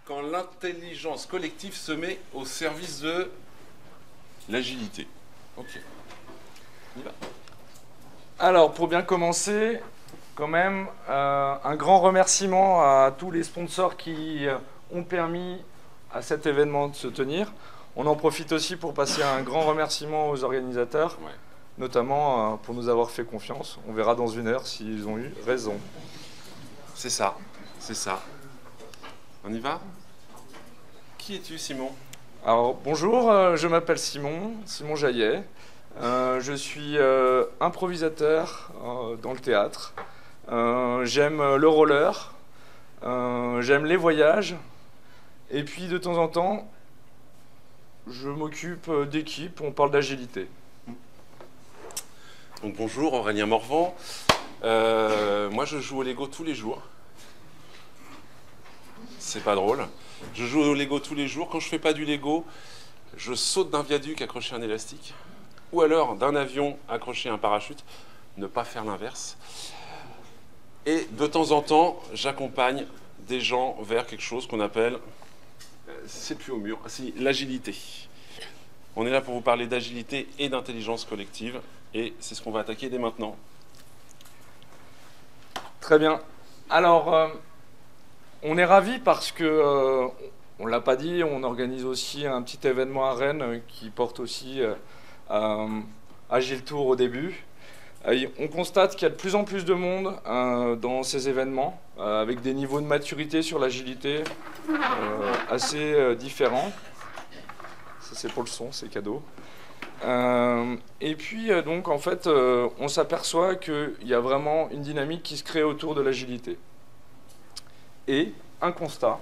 quand l'intelligence collective se met au service de l'agilité. Ok. On y va. Alors, pour bien commencer, quand même, un grand remerciement à tous les sponsors qui ont permis à cet événement de se tenir. On en profite aussi pour passer un grand remerciement aux organisateurs, Ouais. notamment pour nous avoir fait confiance. On verra dans une heure s'ils ont eu raison. C'est ça, c'est ça. On y va? Qui es-tu, Simon? Alors, bonjour, je m'appelle Simon Jaillet. Je suis improvisateur dans le théâtre. J'aime le roller, j'aime les voyages. Et puis, de temps en temps, je m'occupe d'équipe, on parle d'agilité. Donc bonjour, Aurélien Morvan. Moi, je joue au Lego tous les jours. C'est pas drôle. Je joue au Lego tous les jours. Quand je fais pas du Lego, je saute d'un viaduc accroché à un élastique, ou alors d'un avion accroché à un parachute. Ne pas faire l'inverse. Et de temps en temps, j'accompagne des gens vers quelque chose qu'on appelle, c'est plus au mur, si, l'agilité. On est là pour vous parler d'agilité et d'intelligence collective, et c'est ce qu'on va attaquer dès maintenant. Très bien. Alors, on est ravis parce que, on ne l'a pas dit, on organise aussi un petit événement à Rennes qui porte aussi Agile Tour au début. On constate qu'il y a de plus en plus de monde dans ces événements, avec des niveaux de maturité sur l'agilité assez différents. Ça, c'est pour le son, c'est cadeau. Et puis, donc, en fait, on s'aperçoit qu'il y a vraiment une dynamique qui se crée autour de l'agilité. Et un constat.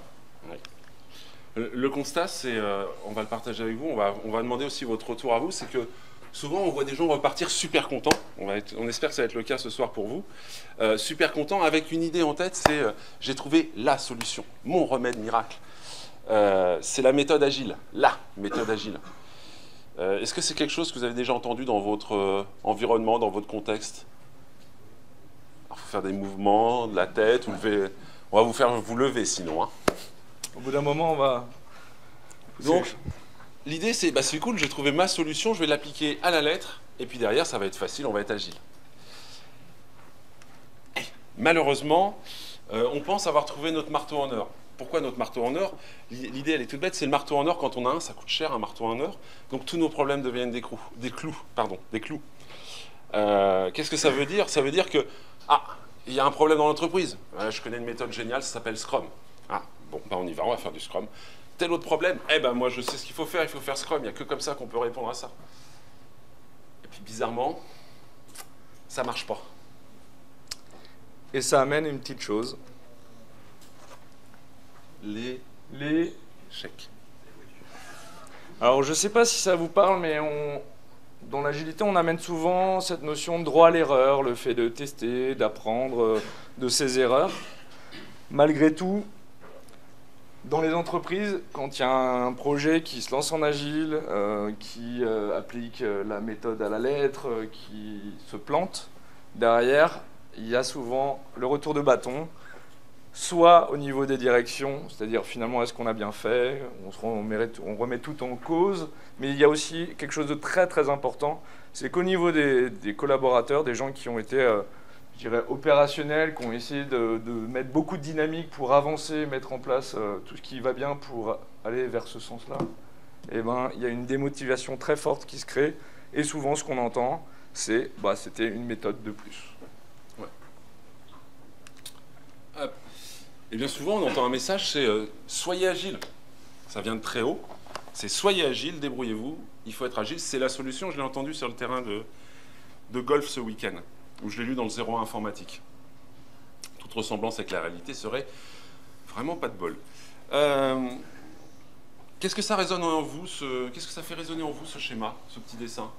Le constat, c'est, on va le partager avec vous, on va demander aussi votre retour à vous, c'est que souvent, on voit des gens repartir super contents. On espère que ça va être le cas ce soir pour vous. Super contents avec une idée en tête, c'est j'ai trouvé la solution, mon remède miracle. C'est la méthode agile, la méthode agile. Est-ce que c'est quelque chose que vous avez déjà entendu dans votre environnement, dans votre contexte? Il faut faire des mouvements de la tête, ou lever. On va vous faire vous lever sinon. Hein. Au bout d'un moment, on va... Donc, l'idée, c'est cool, j'ai trouvé ma solution, je vais l'appliquer à la lettre, et puis derrière, ça va être facile, on va être agile. Malheureusement, on pense avoir trouvé notre marteau en or. Pourquoi notre marteau en or? L'idée, elle est toute bête, c'est le marteau en or, quand on a un, ça coûte cher, un marteau en or, donc tous nos problèmes deviennent des clous. Qu'est-ce que ça veut dire? Ça veut dire que, il y a un problème dans l'entreprise. Je connais une méthode géniale, ça s'appelle Scrum. On y va, on va faire du Scrum. Tel autre problème, moi je sais ce qu'il faut faire Scrum, il n'y a que comme ça qu'on peut répondre à ça. Et puis bizarrement, ça ne marche pas. Et ça amène une petite chose. Les chèques. Alors je ne sais pas si ça vous parle, mais dans l'agilité, on amène souvent cette notion de droit à l'erreur, le fait de tester, d'apprendre de ses erreurs. Malgré tout, dans les entreprises, quand il y a un projet qui se lance en agile, qui applique la méthode à la lettre, qui se plante, derrière, il y a souvent le retour de bâton, soit au niveau des directions, c'est-à-dire finalement est-ce qu'on a bien fait, on remet tout en cause, mais il y a aussi quelque chose de très très important, c'est qu'au niveau des collaborateurs, des gens qui ont été je dirais, opérationnels, qui ont essayé de mettre beaucoup de dynamique pour avancer, mettre en place tout ce qui va bien pour aller vers ce sens-là, il y a une démotivation très forte qui se crée. Et souvent, ce qu'on entend, c'est c'était une méthode de plus. Ouais. Et bien souvent, on entend un message, c'est soyez agile. Ça vient de très haut. C'est soyez agile, débrouillez-vous, il faut être agile. C'est la solution, je l'ai entendu sur le terrain de golf ce week-end, où je l'ai lu dans le 01 informatique. Toute ressemblance avec la réalité serait vraiment pas de bol. Qu'est-ce que ça résonne en vous, qu'est-ce que ça fait résonner en vous ce schéma, ce petit dessin?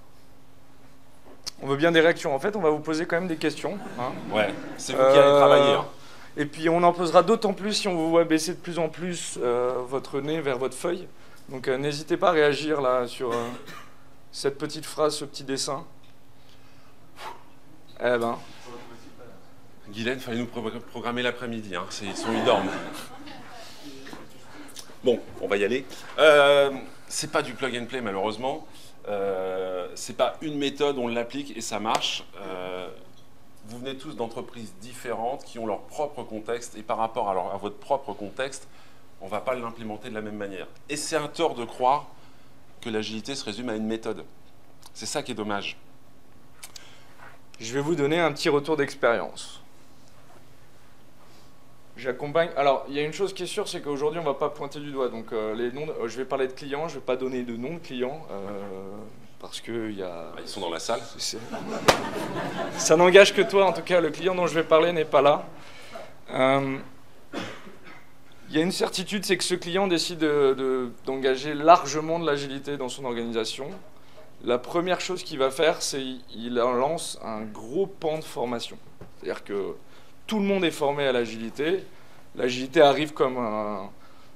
On veut bien des réactions. En fait, on va vous poser quand même des questions. Hein. Ouais, c'est vous qui allez travailler. Hein. Et puis on en posera d'autant plus si on vous voit baisser de plus en plus votre nez vers votre feuille. Donc n'hésitez pas à réagir là sur cette petite phrase, ce petit dessin. Guylaine, il fallait nous programmer l'après-midi, hein. Ils dorment. Bon, on va y aller. C'est pas du plug and play malheureusement. C'est pas une méthode, on l'applique et ça marche. Vous venez tous d'entreprises différentes qui ont leur propre contexte et par rapport à votre propre contexte, on ne va pas l'implémenter de la même manière. Et c'est un tort de croire que l'agilité se résume à une méthode. C'est ça qui est dommage. Je vais vous donner un petit retour d'expérience. J'accompagne. Alors, il y a une chose qui est sûre, c'est qu'aujourd'hui, on ne va pas pointer du doigt. Donc, je vais parler de clients, je ne vais pas donner de nom de clients. Parce que il y a... Ils sont dans la salle. Ça n'engage que toi, en tout cas, le client dont je vais parler n'est pas là. Il y a une certitude, c'est que ce client décide d'engager largement de l'agilité dans son organisation. La première chose qu'il va faire, c'est qu'il lance un gros pan de formation. C'est-à-dire que tout le monde est formé à l'agilité. L'agilité arrive comme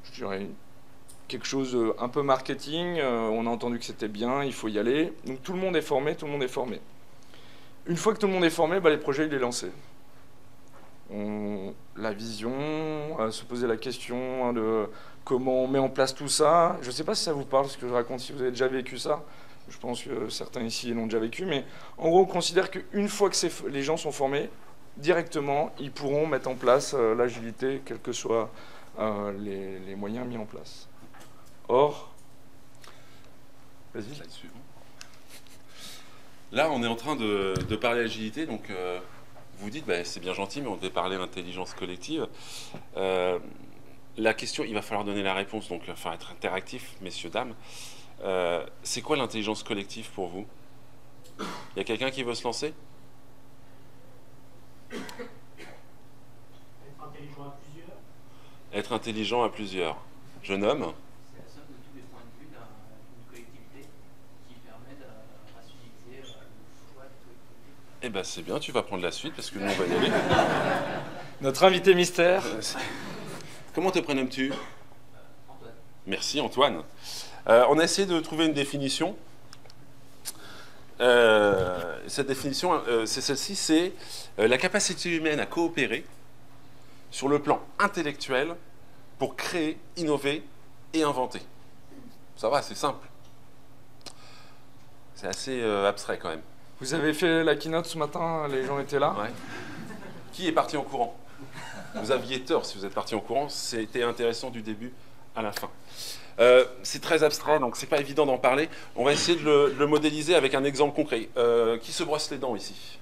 je dirais, quelque chose un peu marketing, on a entendu que c'était bien, il faut y aller. Donc tout le monde est formé, tout le monde est formé. Une fois que tout le monde est formé, les projets, il est lancé. La vision, se poser la question de comment on met en place tout ça. Je ne sais pas si ça vous parle, ce que je raconte, si vous avez déjà vécu ça. Je pense que certains ici l'ont déjà vécu, mais en gros, on considère qu'une fois que les gens sont formés, directement, ils pourront mettre en place l'agilité, quels que soient les moyens mis en place. Or, vas-y. Là, on est en train de parler agilité, donc vous vous dites, c'est bien gentil, mais on devait parler d'intelligence collective. La question, il va falloir donner la réponse, donc il va falloir être interactif, messieurs, dames. C'est quoi l'intelligence collective pour vous? Il y a quelqu'un qui veut se lancer? Être intelligent à plusieurs. Être intelligent à plusieurs. Jeune homme? C'est la somme de tous les points de vue d'une collectivité qui permet de rationaliser le choix de collectivité. Eh ben c'est bien, tu vas prendre la suite parce que nous on va y aller. Notre invité mystère. Comment te prénommes-tu? Antoine. Merci Antoine. On a essayé de trouver une définition. Cette définition, c'est celle-ci, c'est la capacité humaine à coopérer sur le plan intellectuel pour créer, innover et inventer. Ça va, c'est simple. C'est assez abstrait quand même. Vous avez fait la keynote ce matin, les gens étaient là. Ouais. Qui est parti en courant? Vous aviez tort si vous êtes parti en courant, c'était intéressant du début à la fin. C'est très abstrait, donc c'est pas évident d'en parler. On va essayer de le modéliser avec un exemple concret. Qui se brosse les dents ici?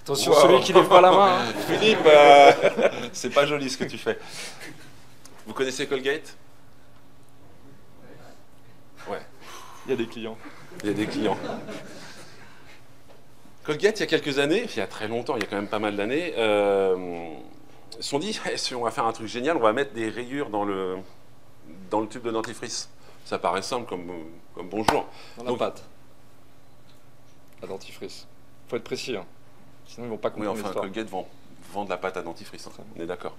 Attention, celui qui lève pas la main. Hein. Philippe, c'est pas joli ce que tu fais. Vous connaissez Colgate? Ouais. Il y a des clients. Il y a des clients. Colgate, il y a quelques années, il y a très longtemps, il y a quand même pas mal d'années, se sont dit, si on va faire un truc génial, on va mettre des rayures dans le tube de dentifrice. Ça paraît simple comme bonjour. Dans la pâte. La dentifrice. Faut être précis, hein. Sinon ils vont pas comprendre l'histoire. l'histoire. Colgate vend de la pâte à dentifrice, hein. On est d'accord.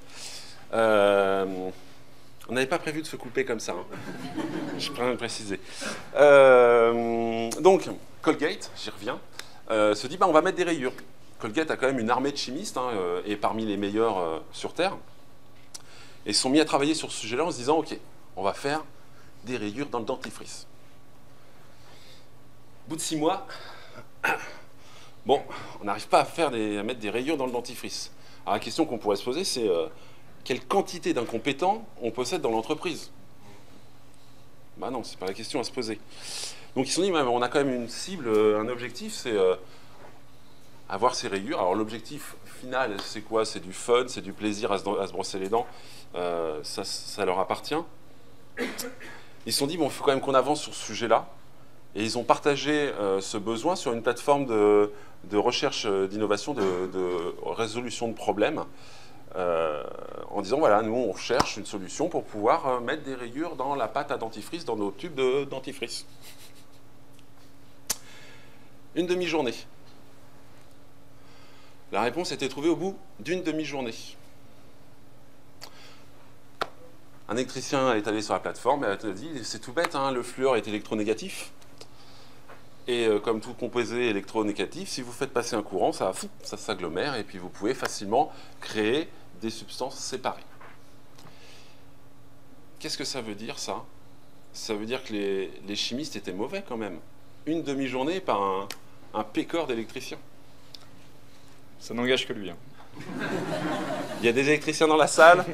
On n'avait pas prévu de se couper comme ça, hein. Je préfère le préciser. Donc, Colgate, j'y reviens, se dit, on va mettre des rayures. Colgate a quand même une armée de chimistes, hein, et parmi les meilleurs sur Terre. Et ils se sont mis à travailler sur ce sujet-là en se disant, ok, on va faire des rayures dans le dentifrice. Au bout de 6 mois, bon, on n'arrive pas à mettre des rayures dans le dentifrice. Alors la question qu'on pourrait se poser, c'est quelle quantité d'incompétents on possède dans l'entreprise? Bah non, c'est pas la question à se poser. Donc ils se sont dit, on a quand même une cible, un objectif, c'est avoir ces rayures. Alors l'objectif final, c'est quoi? C'est du fun, c'est du plaisir à se brosser les dents. Ça leur appartient. Ils se sont dit, il faut quand même qu'on avance sur ce sujet-là. Et ils ont partagé ce besoin sur une plateforme de recherche d'innovation, de résolution de problèmes, en disant, voilà, nous, on cherche une solution pour pouvoir mettre des rayures dans la pâte à dentifrice, dans nos tubes de dentifrice. Une demi-journée. La réponse a été trouvée au bout d'une demi-journée. Un électricien est allé sur la plateforme et a dit, c'est tout bête, hein, le fluor est électronégatif. Et comme tout composé électronégatif, si vous faites passer un courant, ça s'agglomère et puis vous pouvez facilement créer des substances séparées. qu'est-ce que ça veut dire, ça? Ça veut dire que les chimistes étaient mauvais quand même. Une demi-journée par un pécor d'électricien. Ça n'engage que lui. Hein. Il y a des électriciens dans la salle.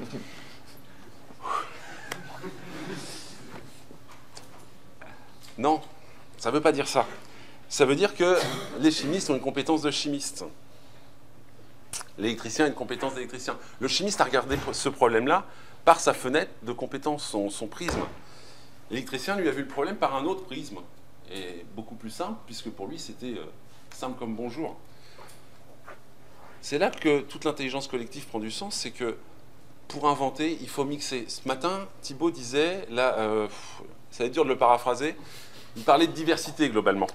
Non, ça ne veut pas dire ça. Ça veut dire que les chimistes ont une compétence de chimiste. L'électricien a une compétence d'électricien. Le chimiste a regardé ce problème-là par sa fenêtre de compétence, son prisme. L'électricien lui a vu le problème par un autre prisme. Et beaucoup plus simple, puisque pour lui, c'était simple comme bonjour. C'est là que toute l'intelligence collective prend du sens, c'est que pour inventer, il faut mixer. Ce matin, Thibaut disait, là, ça va être dur de le paraphraser, il parlait de diversité globalement.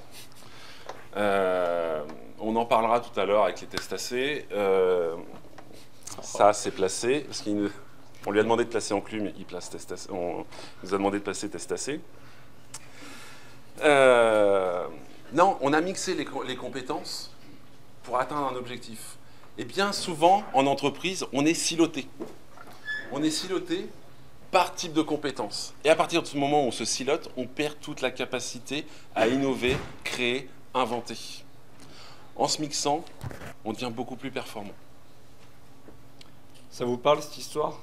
On en parlera tout à l'heure avec les testacés. Ça, c'est placé, parce qu'on lui a demandé de placer enclume, il place testacé. On nous a demandé de placer testacé. Non, on a mixé les compétences pour atteindre un objectif. Et bien souvent, en entreprise, on est siloté. On est siloté par type de compétences. Et à partir de ce moment où on se silote, on perd toute la capacité à innover, créer, inventer. En se mixant, on devient beaucoup plus performant. Ça vous parle, cette histoire?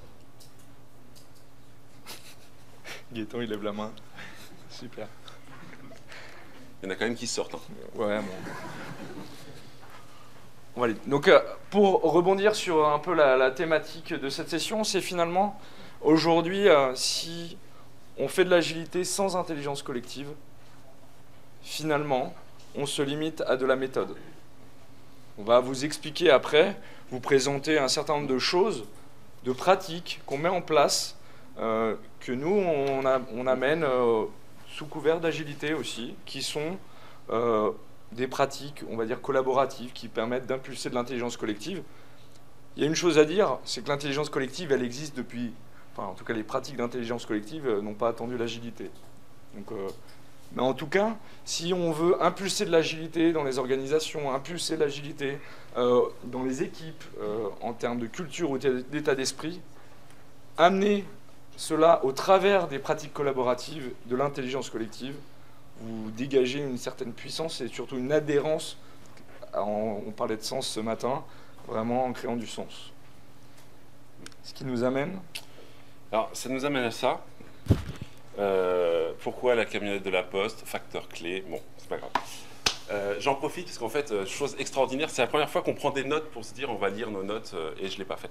Gaëtan, il lève la main. Super. Il y en a quand même qui sortent. Hein. Ouais, bon. On va aller. Donc, pour rebondir sur un peu la thématique de cette session, c'est finalement, aujourd'hui, si on fait de l'agilité sans intelligence collective, finalement, on se limite à de la méthode. On va vous expliquer après, vous présenter un certain nombre de choses, de pratiques qu'on met en place, que nous, on amène sous couvert d'agilité aussi, qui sont des pratiques, on va dire, collaboratives, qui permettent d'impulser de l'intelligence collective. Il y a une chose à dire, c'est que l'intelligence collective, elle existe depuis... Enfin, en tout cas, les pratiques d'intelligence collective n'ont pas attendu l'agilité. Donc, mais en tout cas, si on veut impulser de l'agilité dans les organisations, impulser de l'agilité dans les équipes, en termes de culture ou d'état d'esprit, amener cela au travers des pratiques collaboratives de l'intelligence collective, vous dégagez une certaine puissance et surtout une adhérence. On parlait de sens ce matin, vraiment en créant du sens. Ce qui nous amène... Alors, ça nous amène à ça. Pourquoi la camionnette de la Poste? Facteur clé. Bon, c'est pas grave. J'en profite parce qu'en fait, chose extraordinaire, c'est la première fois qu'on prend des notes pour se dire on va lire nos notes et je ne l'ai pas fait.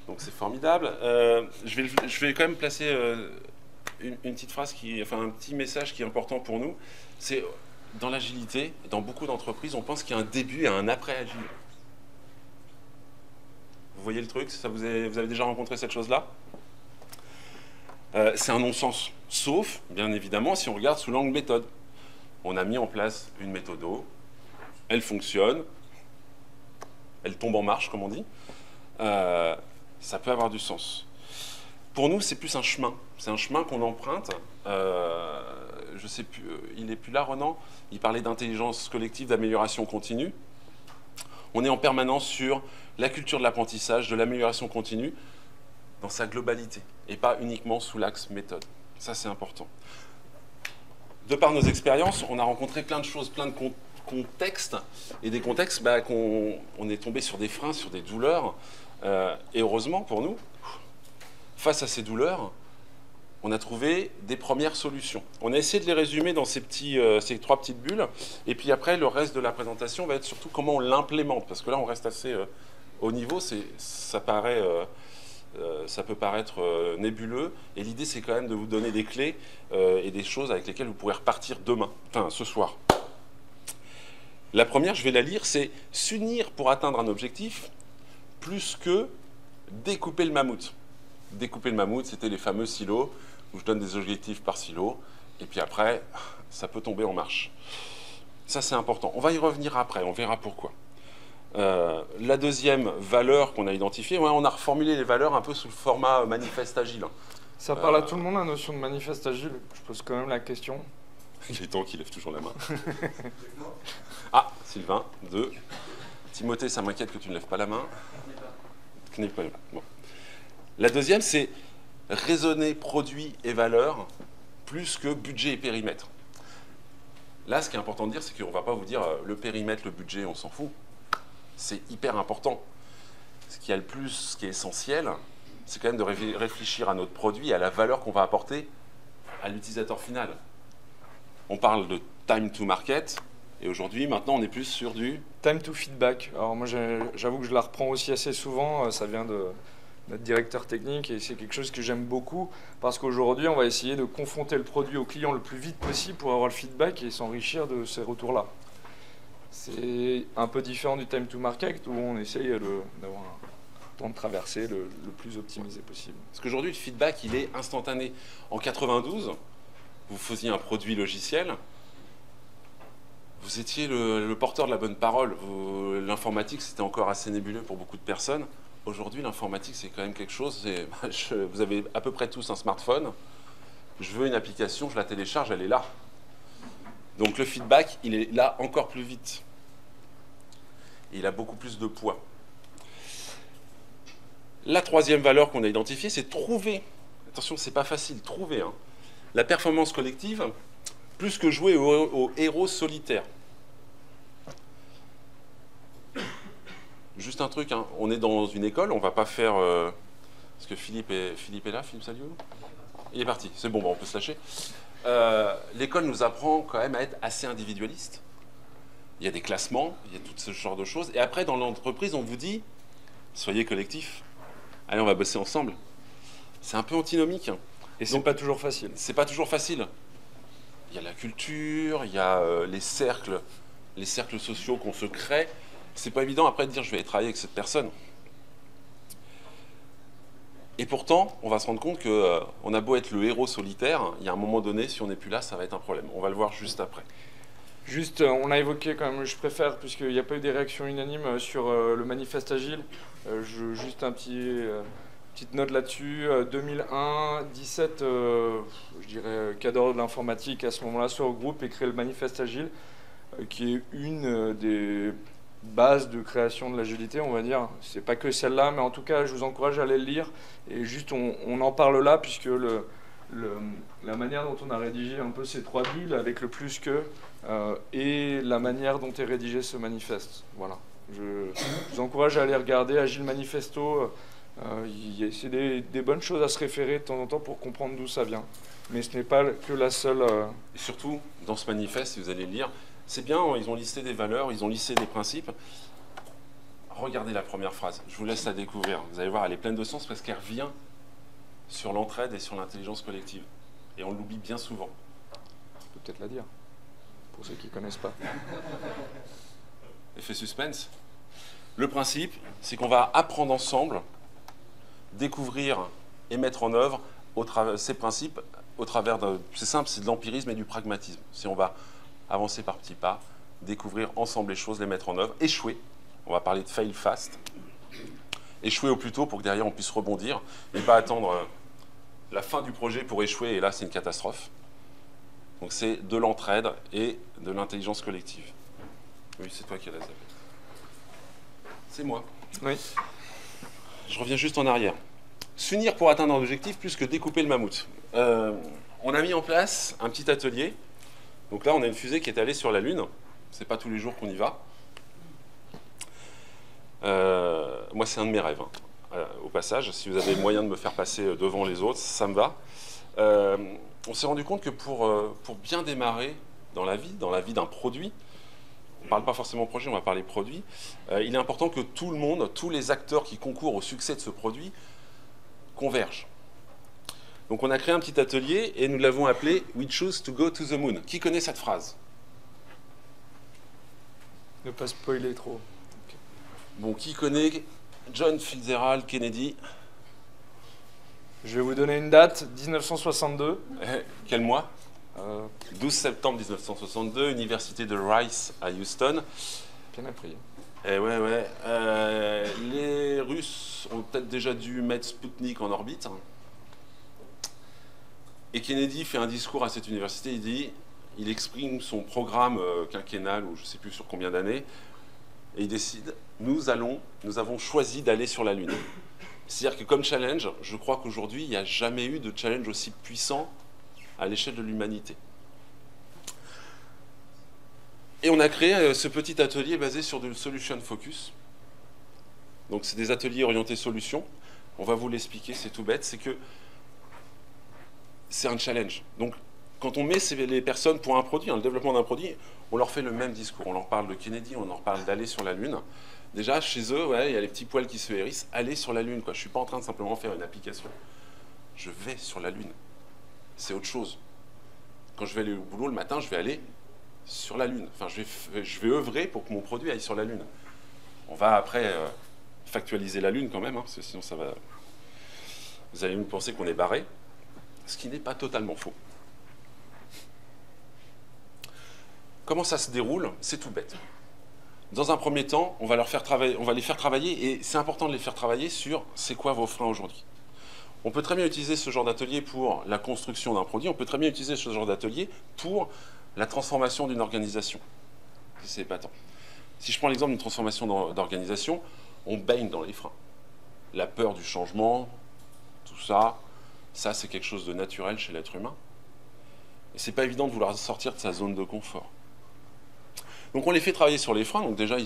Donc c'est formidable. Je vais quand même placer une petite phrase, enfin un petit message qui est important pour nous. C'est dans l'agilité, dans beaucoup d'entreprises, on pense qu'il y a un début et un après agile. Vous voyez le truc? Vous avez déjà rencontré cette chose-là? C'est un non-sens. Sauf, bien évidemment, si on regarde sous l'angle méthode. On a mis en place une méthodo, elle fonctionne, elle tombe en marche, comme on dit. Ça peut avoir du sens. Pour nous, c'est plus un chemin. C'est un chemin qu'on emprunte. Je sais plus, il n'est plus là, Renan. Il parlait d'intelligence collective, d'amélioration continue. On est en permanence sur la culture de l'apprentissage, de l'amélioration continue, dans sa globalité, et pas uniquement sous l'axe méthode. Ça, c'est important. De par nos expériences, on a rencontré plein de choses, plein de contextes, et des contextes on est tombé sur des freins, sur des douleurs. Et heureusement pour nous, face à ces douleurs, on a trouvé des premières solutions. On a essayé de les résumer dans ces trois petites bulles, et puis après, le reste de la présentation va être surtout comment on l'implémente, parce que là, on reste assez haut niveau, ça peut paraître nébuleux, et l'idée, c'est quand même de vous donner des clés et des choses avec lesquelles vous pourrez repartir demain, enfin ce soir. La première, je vais la lire, c'est « s'unir pour atteindre un objectif » plus que découper le mammouth. Découper le mammouth, c'était les fameux silos, où je donne des objectifs par silo, et puis après, ça peut tomber en marche. Ça, c'est important. On va y revenir après, on verra pourquoi. La deuxième valeur qu'on a identifiée, on a reformulé les valeurs un peu sous le format manifeste agile. Ça parle à tout le monde, la notion de manifeste agile. Je pose quand même la question. Il est temps qu'il lève toujours la main. Ah, Sylvain, 2. Timothée, ça m'inquiète que tu ne lèves pas la main. Bon. La deuxième, c'est raisonner produit et valeur plus que budget et périmètre. Là, ce qui est important de dire, c'est qu'on ne va pas vous dire le périmètre, le budget, on s'en fout. C'est hyper important. Ce qui est essentiel, c'est quand même de réfléchir à notre produit et à la valeur qu'on va apporter à l'utilisateur final. On parle de time to market, et aujourd'hui, maintenant, on est plus sur du... Time to feedback. Alors moi, j'avoue que je la reprends aussi assez souvent. Ça vient de notre directeur technique et c'est quelque chose que j'aime beaucoup parce qu'aujourd'hui, on va essayer de confronter le produit au client le plus vite possible pour avoir le feedback et s'enrichir de ces retours-là. C'est un peu différent du time to market où on essaye d'avoir un temps de traversée le plus optimisé possible. Parce qu'aujourd'hui, le feedback, il est instantané. En 92, vous faisiez un produit logiciel, vous étiez le porteur de la bonne parole. L'informatique, c'était encore assez nébuleux pour beaucoup de personnes. Aujourd'hui, l'informatique, c'est quand même quelque chose. Vous avez à peu près tous un smartphone. Je veux une application, je la télécharge, elle est là. Donc le feedback, il est là encore plus vite. Et il a beaucoup plus de poids. La troisième valeur qu'on a identifiée, c'est trouver. Attention, c'est pas facile, trouver. Hein. La performance collective, plus que jouer au héros solitaire. Juste un truc, hein. On est dans une école, on va pas faire... Est-ce que Philippe est là, Philippe Saliou? Il est parti, c'est bon, on peut se lâcher. L'école nous apprend quand même à être assez individualiste. Il y a des classements, il y a tout ce genre de choses. Et après, dans l'entreprise, on vous dit, soyez collectif. Allez, on va bosser ensemble. C'est un peu antinomique. Et c'est pas toujours facile. C'est pas toujours facile. Il y a la culture, il y a les cercles sociaux qu'on se crée. C'est pas évident après de dire je vais travailler avec cette personne. Et pourtant, on va se rendre compte qu'on a beau être le héros solitaire, il y a un moment donné, si on n'est plus là, ça va être un problème. On va le voir juste après. Juste, on a évoqué quand même, je préfère, puisqu'il n'y a pas eu des réactions unanimes sur le manifeste agile. Juste petite note là-dessus. 2001, 17, je dirais, cadre de l'informatique à ce moment-là, se regroupe et crée le manifeste agile, qui est une des bases de création de l'agilité, on va dire. C'est pas que celle-là, mais en tout cas, je vous encourage à aller le lire. Et juste, on en parle là, puisque la manière dont on a rédigé un peu ces trois bulles avec le plus que et la manière dont est rédigé ce manifeste. Voilà. Je vous encourage à aller regarder Agile Manifesto. C'est des bonnes choses à se référer de temps en temps pour comprendre d'où ça vient. Mais ce n'est pas que la seule... Et surtout, dans ce manifeste, si vous allez le lire, c'est bien, ils ont listé des valeurs, ils ont listé des principes. Regardez la première phrase, je vous laisse la découvrir. Vous allez voir, elle est pleine de sens parce qu'elle revient sur l'entraide et sur l'intelligence collective. Et on l'oublie bien souvent. Je peux peut-être la dire, pour ceux qui ne connaissent pas. Effet suspense. Le principe, c'est qu'on va apprendre ensemble, découvrir et mettre en œuvre ces principes au travers de... C'est simple, c'est de l'empirisme et du pragmatisme. Si on va avancer par petits pas, découvrir ensemble les choses, les mettre en œuvre, échouer. On va parler de fail fast. Échouer au plus tôt pour que derrière on puisse rebondir et pas attendre la fin du projet pour échouer et là c'est une catastrophe. Donc c'est de l'entraide et de l'intelligence collective. Oui, c'est toi qui as la zappe. C'est moi. Oui. Je reviens juste en arrière. S'unir pour atteindre un objectif plus que découper le mammouth. On a mis en place un petit atelier. Donc là, on a une fusée qui est allée sur la Lune. C'est pas tous les jours qu'on y va. Moi, c'est un de mes rêves. Hein. Au passage, si vous avez le moyen de me faire passer devant les autres, ça me va. On s'est rendu compte que pour bien démarrer dans la vie d'un produit, on ne parle pas forcément projet, on va parler produit, il est important que tout le monde, tous les acteurs qui concourent au succès de ce produit, convergent. Donc on a créé un petit atelier et nous l'avons appelé « We choose to go to the moon ». Qui connaît cette phrase? Ne pas spoiler trop. Okay. Bon, qui connaît John Fitzgerald Kennedy? Je vais vous donner une date, 1962. Quel mois? 12 septembre 1962, Université de Rice à Houston. Bien appris. Et ouais. Les Russes ont peut-être déjà dû mettre Sputnik en orbite. Et Kennedy fait un discours à cette université, il exprime son programme quinquennal, ou je ne sais plus sur combien d'années, et il décide, nous avons choisi d'aller sur la Lune. C'est-à-dire que comme challenge, je crois qu'aujourd'hui, il n'y a jamais eu de challenge aussi puissant à l'échelle de l'humanité. Et on a créé ce petit atelier basé sur du solution focus. Donc c'est des ateliers orientés solutions. On va vous l'expliquer, c'est tout bête, c'est que c'est un challenge. Donc quand on met les personnes pour un produit, le développement d'un produit, on leur fait le même discours. On leur parle de Kennedy, on leur parle d'aller sur la Lune. Déjà, chez eux, ouais, il y a les petits poils qui se hérissent, aller sur la Lune, quoi. Je ne suis pas en train de simplement faire une application. Je vais sur la Lune. C'est autre chose. Quand je vais aller au boulot le matin, je vais aller sur la Lune. Enfin, je vais œuvrer pour que mon produit aille sur la Lune. On va après factualiser la Lune quand même, hein, parce que sinon ça va... Vous allez nous penser qu'on est barré, ce qui n'est pas totalement faux. Comment ça se déroule? C'est tout bête. Dans un premier temps, on va les faire travailler, et c'est important de les faire travailler sur c'est quoi vos freins aujourd'hui. On peut très bien utiliser ce genre d'atelier pour la construction d'un produit, on peut très bien utiliser ce genre d'atelier pour la transformation d'une organisation. C'est épatant. Si je prends l'exemple d'une transformation d'organisation, on baigne dans les freins. La peur du changement, tout ça, c'est quelque chose de naturel chez l'être humain. Et c'est pas évident de vouloir sortir de sa zone de confort. Donc on les fait travailler sur les freins, donc déjà,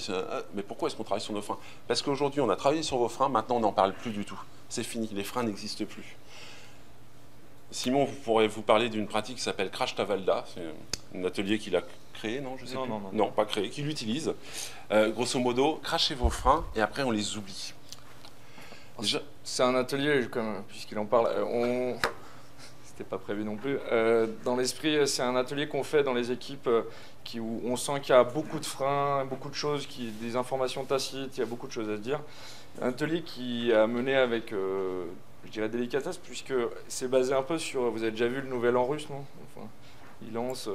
mais pourquoi est-ce qu'on travaille sur nos freins? Parce qu'aujourd'hui, on a travaillé sur vos freins, maintenant on n'en parle plus du tout. C'est fini, les freins n'existent plus. Simon, vous pourrez vous parler d'une pratique qui s'appelle Crash Tavalda, c'est un atelier qu'il a créé, non? Je sais plus. Non, pas créé, qu'il utilise. Grosso modo, crachez vos freins et après on les oublie. C'est un atelier, puisqu'il en parle, c'était pas prévu non plus. Dans l'esprit, c'est un atelier qu'on fait dans les équipes où on sent qu'il y a beaucoup de freins, beaucoup de choses, des informations tacites, il y a beaucoup de choses à se dire. Un atelier qui a mené avec, je dirais, délicatesse, puisque c'est basé un peu sur, vous avez déjà vu le Nouvel An russe, non? Enfin, il lance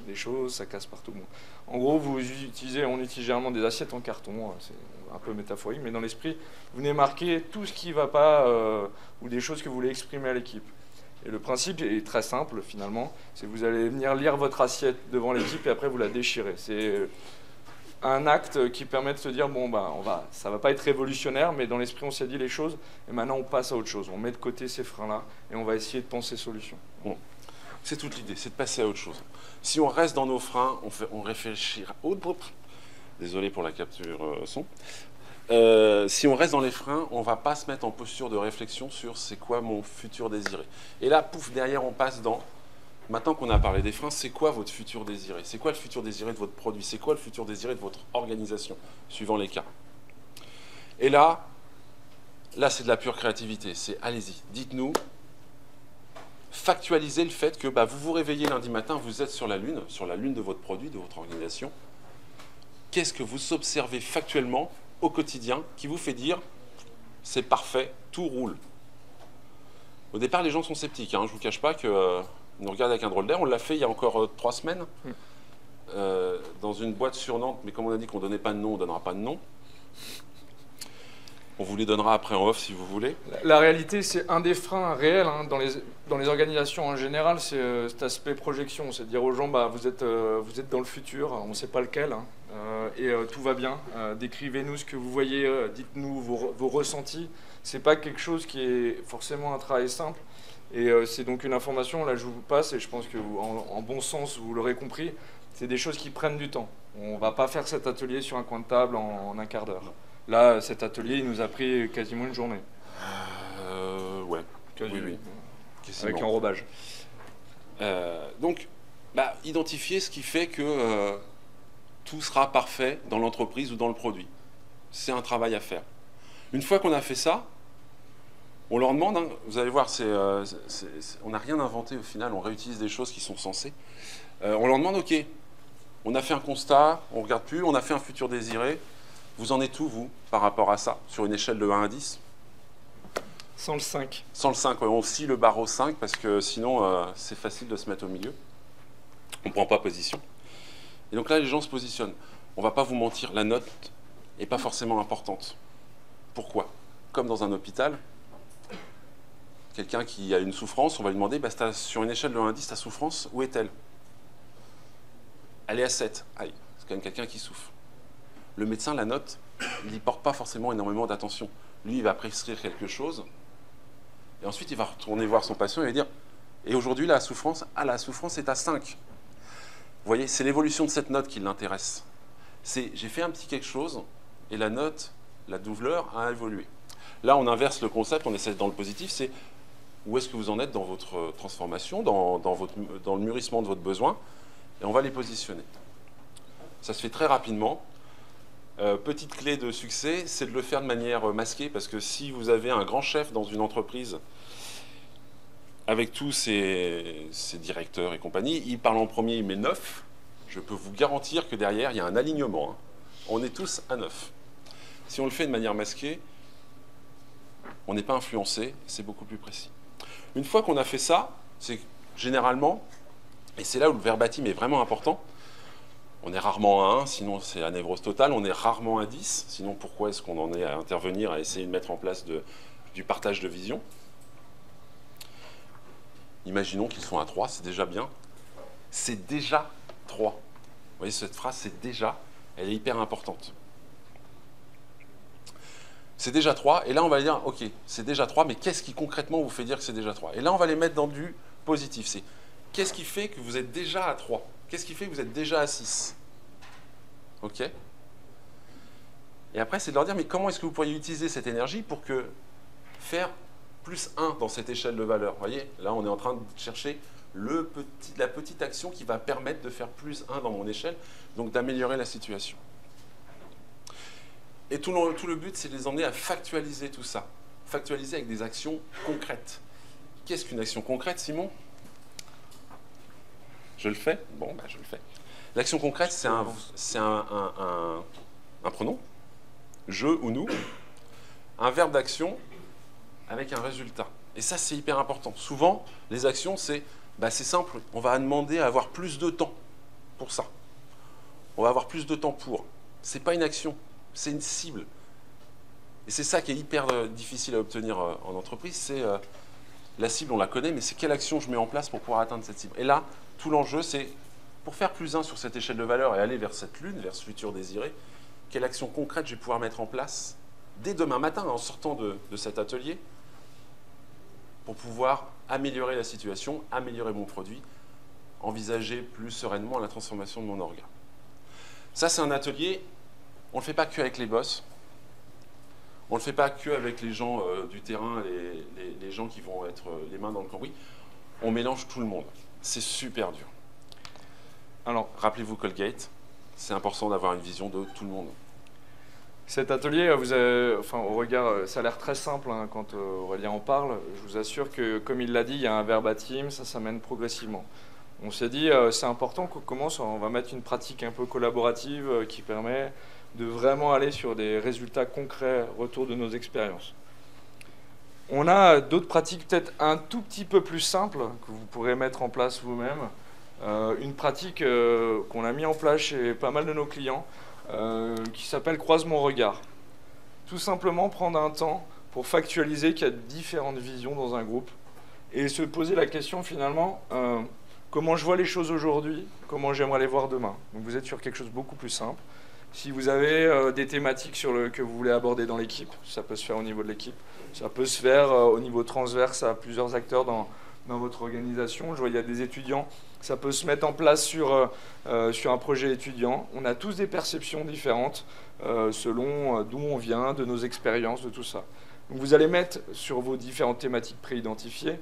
des choses, ça casse partout. Bon. En gros, on utilise généralement des assiettes en carton, c'est un peu métaphorique, mais dans l'esprit, vous venez marquer tout ce qui ne va pas ou des choses que vous voulez exprimer à l'équipe. Et le principe est très simple finalement, c'est que vous allez venir lire votre assiette devant l'équipe et après vous la déchirez. C'est un acte qui permet de se dire, bon, ça ne va pas être révolutionnaire, mais dans l'esprit on s'est dit les choses, et maintenant on passe à autre chose. On met de côté ces freins-là et on va essayer de penser solution. Bon. C'est toute l'idée, c'est de passer à autre chose. Si on reste dans nos freins, on réfléchira... Désolé pour la capture son. Si on reste dans les freins, on ne va pas se mettre en posture de réflexion sur c'est quoi mon futur désiré. Et là, pouf, derrière, on passe dans... Maintenant qu'on a parlé des freins, c'est quoi votre futur désiré? C'est quoi le futur désiré de votre produit? C'est quoi le futur désiré de votre organisation, suivant les cas? Et là c'est de la pure créativité. C'est, allez-y, dites-nous, factualisez le fait que vous vous réveillez lundi matin, vous êtes sur la Lune de votre produit, de votre organisation. Qu'est-ce que vous observez factuellement au quotidien qui vous fait dire c'est parfait, tout roule? Au départ, les gens sont sceptiques. Je ne vous cache pas que nous regardent avec un drôle d'air. On l'a fait il y a encore 3 semaines dans une boîte sur Nantes, mais comme on a dit qu'on ne donnait pas de nom, on ne donnera pas de nom. On vous les donnera après en off si vous voulez. La réalité, c'est un des freins réels dans les organisations en général, c'est cet aspect projection. C'est de dire aux gens, vous êtes dans le futur, on ne sait pas lequel, et tout va bien. Décrivez-nous ce que vous voyez, dites-nous vos ressentis. Ce n'est pas quelque chose qui est forcément un travail simple. Et c'est donc une information, là je vous passe, et je pense que en bon sens, vous l'aurez compris, c'est des choses qui prennent du temps. On ne va pas faire cet atelier sur un coin de table en un quart d'heure. Là, cet atelier, il nous a pris quasiment une journée. Ouais. Oui. Avec l'enrobage. Donc, identifier ce qui fait que tout sera parfait dans l'entreprise ou dans le produit. C'est un travail à faire. Une fois qu'on a fait ça, on leur demande, vous allez voir, on n'a rien inventé au final, on réutilise des choses qui sont censées. On leur demande, ok, on a fait un constat, on ne regarde plus, on a fait un futur désiré. Vous en êtes où, vous, par rapport à ça, sur une échelle de 1 à 10? Sans le 5. Sans le 5, on scie le barreau 5, parce que sinon, c'est facile de se mettre au milieu. On ne prend pas position. Et donc là, les gens se positionnent. On ne va pas vous mentir, la note n'est pas forcément importante. Pourquoi? Comme dans un hôpital, quelqu'un qui a une souffrance, on va lui demander, sur une échelle de 1 à 10, ta souffrance, où est-elle? Elle est à 7. Aïe, c'est quand même quelqu'un qui souffre. Le médecin, la note, il n'y porte pas forcément énormément d'attention. lui, il va prescrire quelque chose, et ensuite, il va retourner voir son patient et il va dire, et aujourd'hui, la souffrance est à 5. Vous voyez, c'est l'évolution de cette note qui l'intéresse. C'est, j'ai fait un petit quelque chose, et la note, la douleur a évolué. Là, on inverse le concept, on essaie dans le positif, c'est où est-ce que vous en êtes dans votre transformation, dans le mûrissement de votre besoin, et on va les positionner. Ça se fait très rapidement. Petite clé de succès, c'est de le faire de manière masquée, parce que si vous avez un grand chef dans une entreprise, avec tous ses directeurs et compagnie, il parle en premier, il met 9, je peux vous garantir que derrière, il y a un alignement. Hein. On est tous à 9. Si on le fait de manière masquée, on n'est pas influencé, c'est beaucoup plus précis. Une fois qu'on a fait ça, c'est généralement, et c'est là où le verbatim est vraiment important, on est rarement à 1, sinon c'est la névrose totale, on est rarement à 10, sinon pourquoi est-ce qu'on en est à intervenir, à essayer de mettre en place du partage de vision. Imaginons qu'ils sont à 3, c'est déjà bien. C'est déjà 3. Vous voyez, cette phrase, c'est déjà, elle est hyper importante. C'est déjà 3, et là on va dire, ok, c'est déjà 3, mais qu'est-ce qui concrètement vous fait dire que c'est déjà 3? Et là on va les mettre dans du positif, c'est qu'est-ce qui fait que vous êtes déjà à 3? Qu'est-ce qui fait que vous êtes déjà à 6? Ok? Et après c'est de leur dire, mais comment est-ce que vous pourriez utiliser cette énergie pour que faire plus 1 dans cette échelle de valeur? Vous voyez, là on est en train de chercher la petite action qui va permettre de faire plus 1 dans mon échelle, donc d'améliorer la situation. Et tout le but, c'est de les emmener à factualiser tout ça. Factualiser avec des actions concrètes. Qu'est-ce qu'une action concrète, Simon? Je le fais? Bon, ben je le fais. L'action concrète, c'est un pronom, je ou nous, un verbe d'action avec un résultat. Et ça, c'est hyper important. Souvent, les actions, c'est simple, on va demander à avoir plus de temps pour ça. On va avoir plus de temps pour. Ce n'est pas une action. C'est une cible. Et c'est ça qui est hyper difficile à obtenir en entreprise, c'est la cible, on la connaît, mais c'est quelle action je mets en place pour pouvoir atteindre cette cible. Et là, tout l'enjeu, c'est pour faire plus 1 sur cette échelle de valeur et aller vers cette lune, vers ce futur désiré, quelle action concrète je vais pouvoir mettre en place dès demain matin, en sortant de cet atelier, pour pouvoir améliorer la situation, améliorer mon produit, envisager plus sereinement la transformation de mon orga. Ça, c'est un atelier. On ne le fait pas qu'avec les boss, on ne le fait pas qu'avec les gens du terrain, les gens qui vont être les mains dans le cambouis. On mélange tout le monde. C'est super dur. Alors, rappelez-vous Colgate, c'est important d'avoir une vision de tout le monde. Cet atelier, au regard, ça a l'air très simple hein, quand Aurélien en parle. Je vous assure que, comme il l'a dit, il y a un verbatim, ça s'amène progressivement. On s'est dit, c'est important qu'on commence, on va mettre une pratique un peu collaborative qui permet de vraiment aller sur des résultats concrets, retour de nos expériences. On a d'autres pratiques peut-être un tout petit peu plus simples que vous pourrez mettre en place vous-même. Une pratique qu'on a mis en place chez pas mal de nos clients qui s'appelle « Croise mon regard ». Tout simplement prendre un temps pour factualiser qu'il y a différentes visions dans un groupe et se poser la question finalement comment je vois les choses aujourd'hui, comment j'aimerais les voir demain. Donc vous êtes sur quelque chose de beaucoup plus simple. Si vous avez des thématiques que vous voulez aborder dans l'équipe, ça peut se faire au niveau de l'équipe. Ça peut se faire au niveau transverse à plusieurs acteurs dans votre organisation. Je vois, il y a des étudiants. Ça peut se mettre en place sur un projet étudiant. On a tous des perceptions différentes selon d'où on vient, de nos expériences, de tout ça. Donc vous allez mettre sur vos différentes thématiques préidentifiées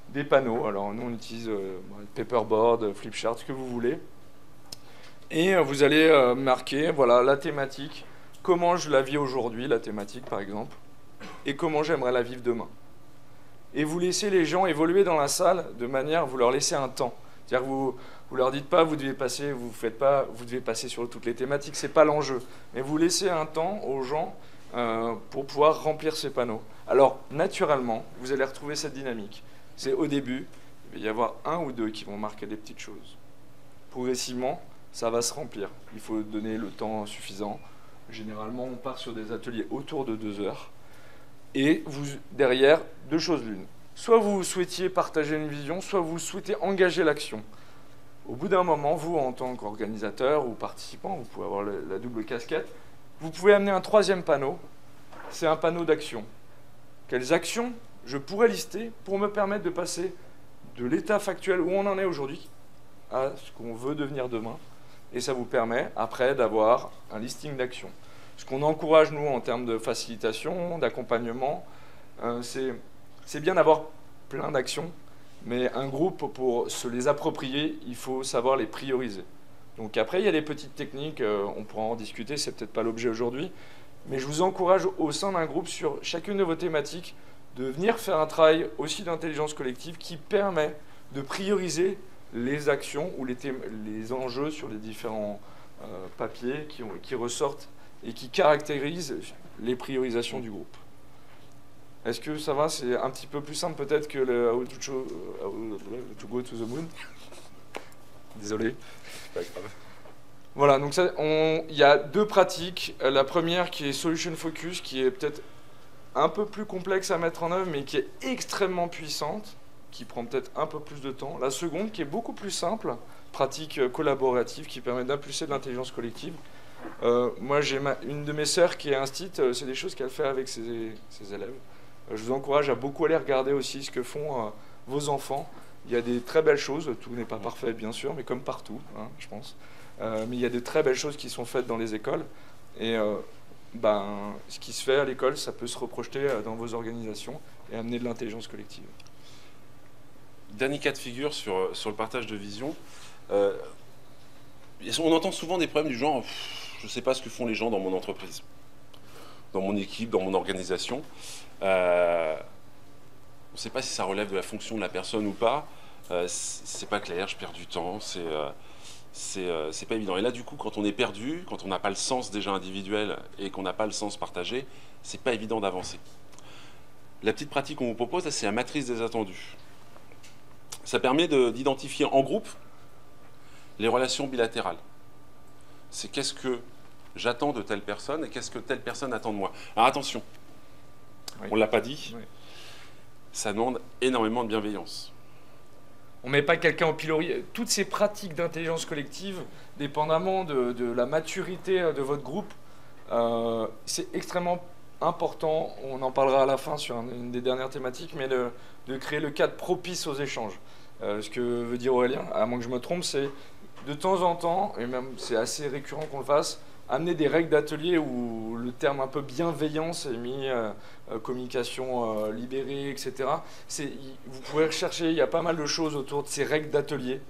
des panneaux. Alors nous, on utilise Paperboard, Flipchart, ce que vous voulez. Et vous allez marquer voilà, la thématique, comment je la vis aujourd'hui, la thématique par exemple, et comment j'aimerais la vivre demain. Et vous laissez les gens évoluer dans la salle de manière, vous leur laissez un temps. C'est-à-dire que vous leur dites pas, vous devez passer sur toutes les thématiques, c'est pas l'enjeu. Mais vous laissez un temps aux gens pour pouvoir remplir ces panneaux. Alors, naturellement, vous allez retrouver cette dynamique. C'est au début, il va y avoir 1 ou 2 qui vont marquer des petites choses. Progressivement, ça va se remplir. Il faut donner le temps suffisant. Généralement, on part sur des ateliers autour de 2 heures. Et derrière, 2 choses l'une. Soit vous souhaitiez partager une vision, soit vous souhaitez engager l'action. Au bout d'un moment, vous, en tant qu'organisateur ou participant, vous pouvez avoir la double casquette, vous pouvez amener un 3e panneau c'est un panneau d'actions. Quelles actions je pourrais lister pour me permettre de passer de l'état factuel où on en est aujourd'hui à ce qu'on veut devenir demain. Et ça vous permet après d'avoir un listing d'actions. Ce qu'on encourage, nous, en termes de facilitation, d'accompagnement, c'est bien d'avoir plein d'actions, mais un groupe, pour se les approprier, il faut savoir les prioriser. Donc après, il y a des petites techniques, on pourra en discuter, c'est peut-être pas l'objet aujourd'hui, mais je vous encourage au sein d'un groupe sur chacune de vos thématiques de venir faire un travail aussi d'intelligence collective qui permet de prioriser les actions ou les enjeux sur les différents papiers qui ressortent et qui caractérisent les priorisations du groupe. Est-ce que ça va? C'est un petit peu plus simple peut-être que le How to go to the moon. Désolé. Pas grave. Voilà, donc il y a deux pratiques. La première qui est Solution Focus, qui est peut-être un peu plus complexe à mettre en œuvre, mais qui est extrêmement puissante, qui prend peut-être un peu plus de temps. La seconde, qui est beaucoup plus simple, pratique collaborative, qui permet d'impulser de l'intelligence collective. Moi, j'ai une de mes sœurs qui est instite, c'est des choses qu'elle fait avec ses élèves. Je vous encourage à beaucoup aller regarder aussi ce que font vos enfants. Il y a des très belles choses, tout n'est pas parfait bien sûr, mais comme partout, hein, je pense. Mais il y a de très belles choses qui sont faites dans les écoles. Et ce qui se fait à l'école, ça peut se reprojeter dans vos organisations et amener de l'intelligence collective. Dernier cas de figure sur le partage de vision. On entend souvent des problèmes du genre je ne sais pas ce que font les gens dans mon entreprise, dans mon équipe, dans mon organisation. On ne sait pas si ça relève de la fonction de la personne ou pas. C'est pas clair, je perds du temps, c'est pas évident. Et là, du coup, quand on est perdu, quand on n'a pas le sens déjà individuel et qu'on n'a pas le sens partagé, c'est pas évident d'avancer. La petite pratique qu'on vous propose, c'est la matrice des attendus. Ça permet d'identifier en groupe les relations bilatérales. C'est qu'est-ce que j'attends de telle personne et qu'est-ce que telle personne attend de moi. Alors attention, oui. On ne l'a pas dit, oui. Ça demande énormément de bienveillance. On ne met pas quelqu'un au pilori. Toutes ces pratiques d'intelligence collective, dépendamment de la maturité de votre groupe, c'est extrêmement important. On en parlera à la fin sur une des dernières thématiques, mais de créer le cadre propice aux échanges. Ce que veut dire Aurélien, à moins que je me trompe, c'est de temps en temps, et même c'est assez récurrent qu'on le fasse, amener des règles d'atelier où le terme un peu bienveillance est mis, communication libérée, etc. Vous pouvez rechercher, il y a pas mal de choses autour de ces règles d'atelier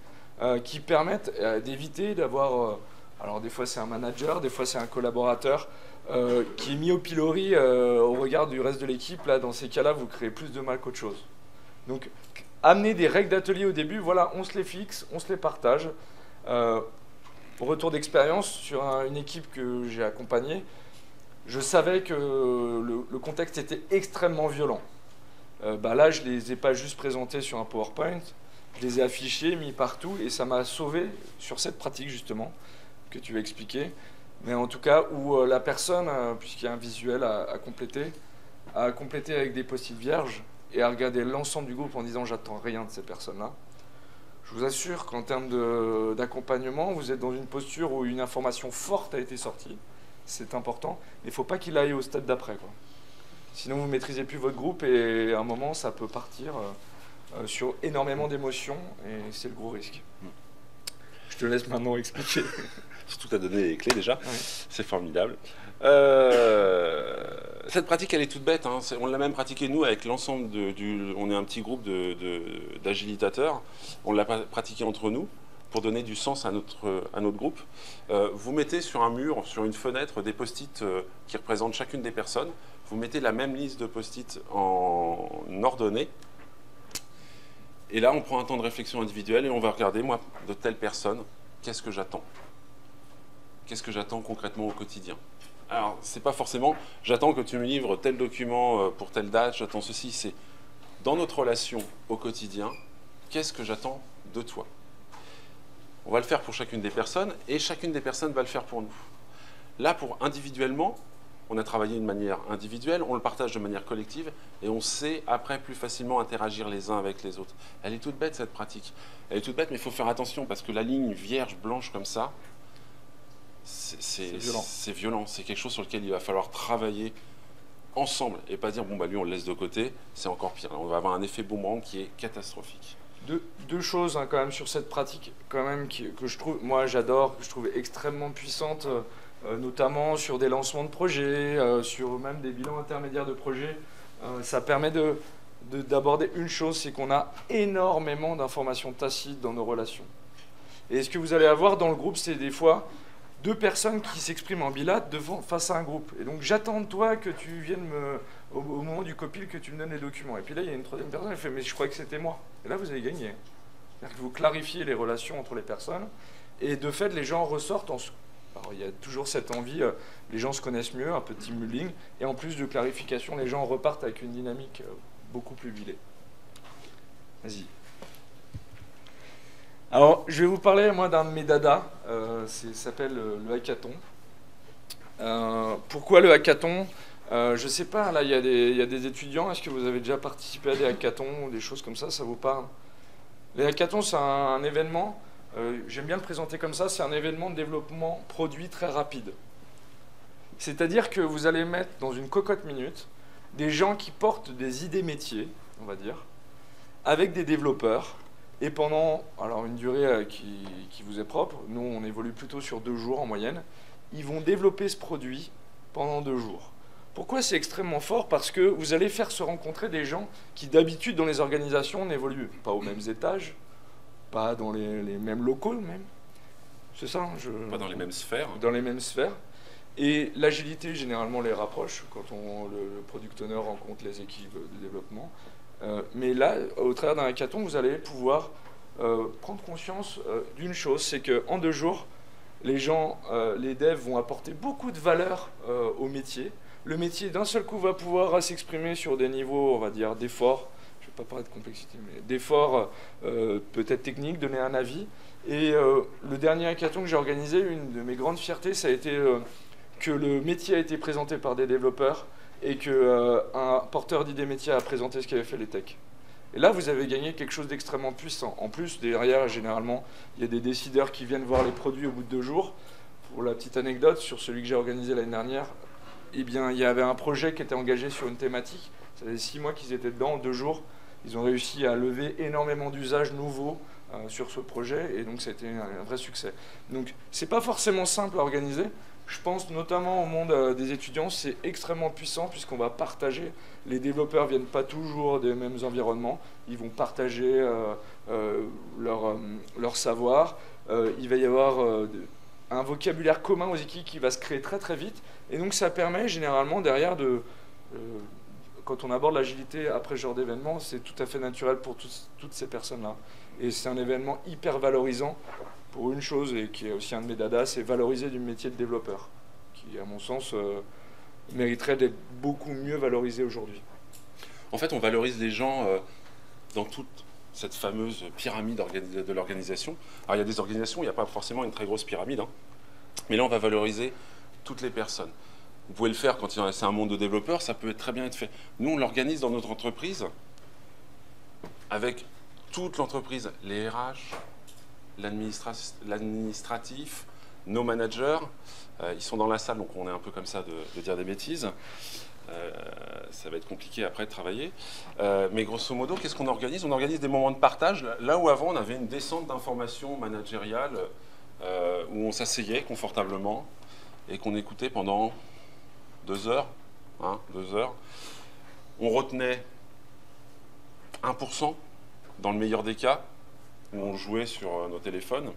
qui permettent d'éviter d'avoir, alors des fois c'est un manager, des fois c'est un collaborateur, qui est mis au pilori au regard du reste de l'équipe. Là, dans ces cas-là, vous créez plus de mal qu'autre chose. Donc, amener des règles d'atelier au début, voilà, on se les fixe, on se les partage. Retour d'expérience sur une équipe que j'ai accompagnée, je savais que le contexte était extrêmement violent. Là, je ne les ai pas juste présentés sur un PowerPoint, je les ai affichés, mis partout, et ça m'a sauvé sur cette pratique justement, que tu vas expliquer. Mais en tout cas, où la personne, puisqu'il y a un visuel à compléter avec des post-it vierges et à regarder l'ensemble du groupe en disant « j'attends rien de ces personnes-là ». Je vous assure qu'en termes d'accompagnement, vous êtes dans une posture où une information forte a été sortie. C'est important, mais il ne faut pas qu'il aille au stade d'après, quoi. Sinon, vous ne maîtrisez plus votre groupe et à un moment, ça peut partir sur énormément d'émotions et c'est le gros risque. Je te laisse maintenant expliquer. Surtout tu as donné les clés déjà, oui. C'est formidable. Cette pratique, elle est toute bête, hein. On l'a même pratiquée nous avec l'ensemble on est un petit groupe d'agilitateurs, on l'a pratiqué entre nous pour donner du sens à notre groupe. Vous mettez sur un mur, sur une fenêtre, des post-it qui représentent chacune des personnes. Vous mettez la même liste de post-it en ordonnée. Et là, on prend un temps de réflexion individuelle et on va regarder, moi, de telle personne, qu'est-ce que j'attends? Qu'est-ce que j'attends concrètement au quotidien? Alors, c'est pas forcément, j'attends que tu me livres tel document pour telle date, j'attends ceci, c'est dans notre relation au quotidien, qu'est-ce que j'attends de toi? On va le faire pour chacune des personnes et chacune des personnes va le faire pour nous. Là, pour individuellement, on a travaillé de manière individuelle, on le partage de manière collective et on sait après plus facilement interagir les uns avec les autres. Elle est toute bête cette pratique. Elle est toute bête, mais il faut faire attention parce que la ligne vierge, blanche comme ça, c'est violent. C'est quelque chose sur lequel il va falloir travailler ensemble et pas dire bon bah lui on le laisse de côté, c'est encore pire. On va avoir un effet boomerang qui est catastrophique. Deux choses hein, quand même sur cette pratique quand même que je trouve, moi j'adore, que je trouve extrêmement puissante, notamment sur des lancements de projets, sur même des bilans intermédiaires de projets. Ça permet d'aborder une chose, c'est qu'on a énormément d'informations tacites dans nos relations. Et ce que vous allez avoir dans le groupe, c'est des fois deux personnes qui s'expriment en bilate face à un groupe. Et donc j'attends de toi que tu viennes au moment du copil, que tu me donnes les documents. Et puis là, il y a une troisième personne, elle fait « mais je croyais que c'était moi ». Et là, vous avez gagné. C'est-à-dire que vous clarifiez les relations entre les personnes. Et de fait, les gens ressortent en... Alors, il y a toujours cette envie, les gens se connaissent mieux, un peu de team building. Et en plus de clarification, les gens repartent avec une dynamique beaucoup plus huilée. Vas-y. Alors, je vais vous parler, moi, d'un de mes dadas. Ça s'appelle le hackathon. Pourquoi le hackathon? Je ne sais pas, là, il y a des étudiants. Est-ce que vous avez déjà participé à des hackathons ou des choses comme ça vous parle? Les hackathons, c'est un événement, j'aime bien le présenter comme ça, c'est un événement de développement produit très rapide. C'est-à-dire que vous allez mettre dans une cocotte minute des gens qui portent des idées métiers, on va dire, avec des développeurs, et pendant une durée qui vous est propre, nous on évolue plutôt sur 2 jours en moyenne, ils vont développer ce produit pendant 2 jours. Pourquoi c'est extrêmement fort? Parce que vous allez faire se rencontrer des gens qui d'habitude dans les organisations n'évoluent pas aux mêmes étages, pas dans les mêmes locaux même. C'est ça Pas dans les mêmes sphères. Dans les mêmes sphères. Et l'agilité généralement les rapproche quand le product owner rencontre les équipes de développement. Mais là, au travers d'un hackathon, vous allez pouvoir prendre conscience d'une chose, c'est qu'en 2 jours, les devs vont apporter beaucoup de valeur au métier. Le métier, d'un seul coup, va pouvoir s'exprimer sur des niveaux, on va dire, d'efforts. Je ne vais pas parler de complexité, mais d'efforts peut-être techniques, donner un avis. Et le dernier hackathon que j'ai organisé, une de mes grandes fiertés, ça a été que le métier a été présenté par des développeurs et qu'un porteur d'idées métiers a présenté ce qu'avaient fait les techs. Et là, vous avez gagné quelque chose d'extrêmement puissant. En plus, derrière, généralement, il y a des décideurs qui viennent voir les produits au bout de 2 jours. Pour la petite anecdote, sur celui que j'ai organisé l'année dernière, eh bien, il y avait un projet qui était engagé sur une thématique. Ça faisait 6 mois qu'ils étaient dedans. En 2 jours, ils ont réussi à lever énormément d'usages nouveaux sur ce projet. Et donc, ça a été un vrai succès. Donc, c'est pas forcément simple à organiser. Je pense notamment au monde des étudiants, c'est extrêmement puissant puisqu'on va partager. Les développeurs ne viennent pas toujours des mêmes environnements. Ils vont partager leur savoir. Il va y avoir un vocabulaire commun aux équipes qui va se créer très très vite. Et donc ça permet généralement derrière quand on aborde l'agilité après ce genre d'événement, c'est tout à fait naturel pour toutes ces personnes-là. Et c'est un événement hyper valorisant pour une chose, et qui est aussi un de mes dadas, c'est valoriser du métier de développeur, qui à mon sens mériterait d'être beaucoup mieux valorisé aujourd'hui. En fait, on valorise les gens dans toute cette fameuse pyramide de l'organisation. Alors il y a des organisations où il n'y a pas forcément une très grosse pyramide, hein. Mais là on va valoriser toutes les personnes. Vous pouvez le faire quand c'est un monde de développeurs, ça peut très bien être fait. Nous on l'organise dans notre entreprise avec toute l'entreprise, les RH, l'administratif, nos managers. Ils sont dans la salle, donc on est un peu comme ça de dire des bêtises. Ça va être compliqué après de travailler. Mais grosso modo, qu'est-ce qu'on organise? On organise des moments de partage. Là où avant, on avait une descente d'informations managériales où on s'asseyait confortablement et qu'on écoutait pendant 2 heures. 2 heures. On retenait 1% dans le meilleur des cas, où on jouait sur nos téléphones.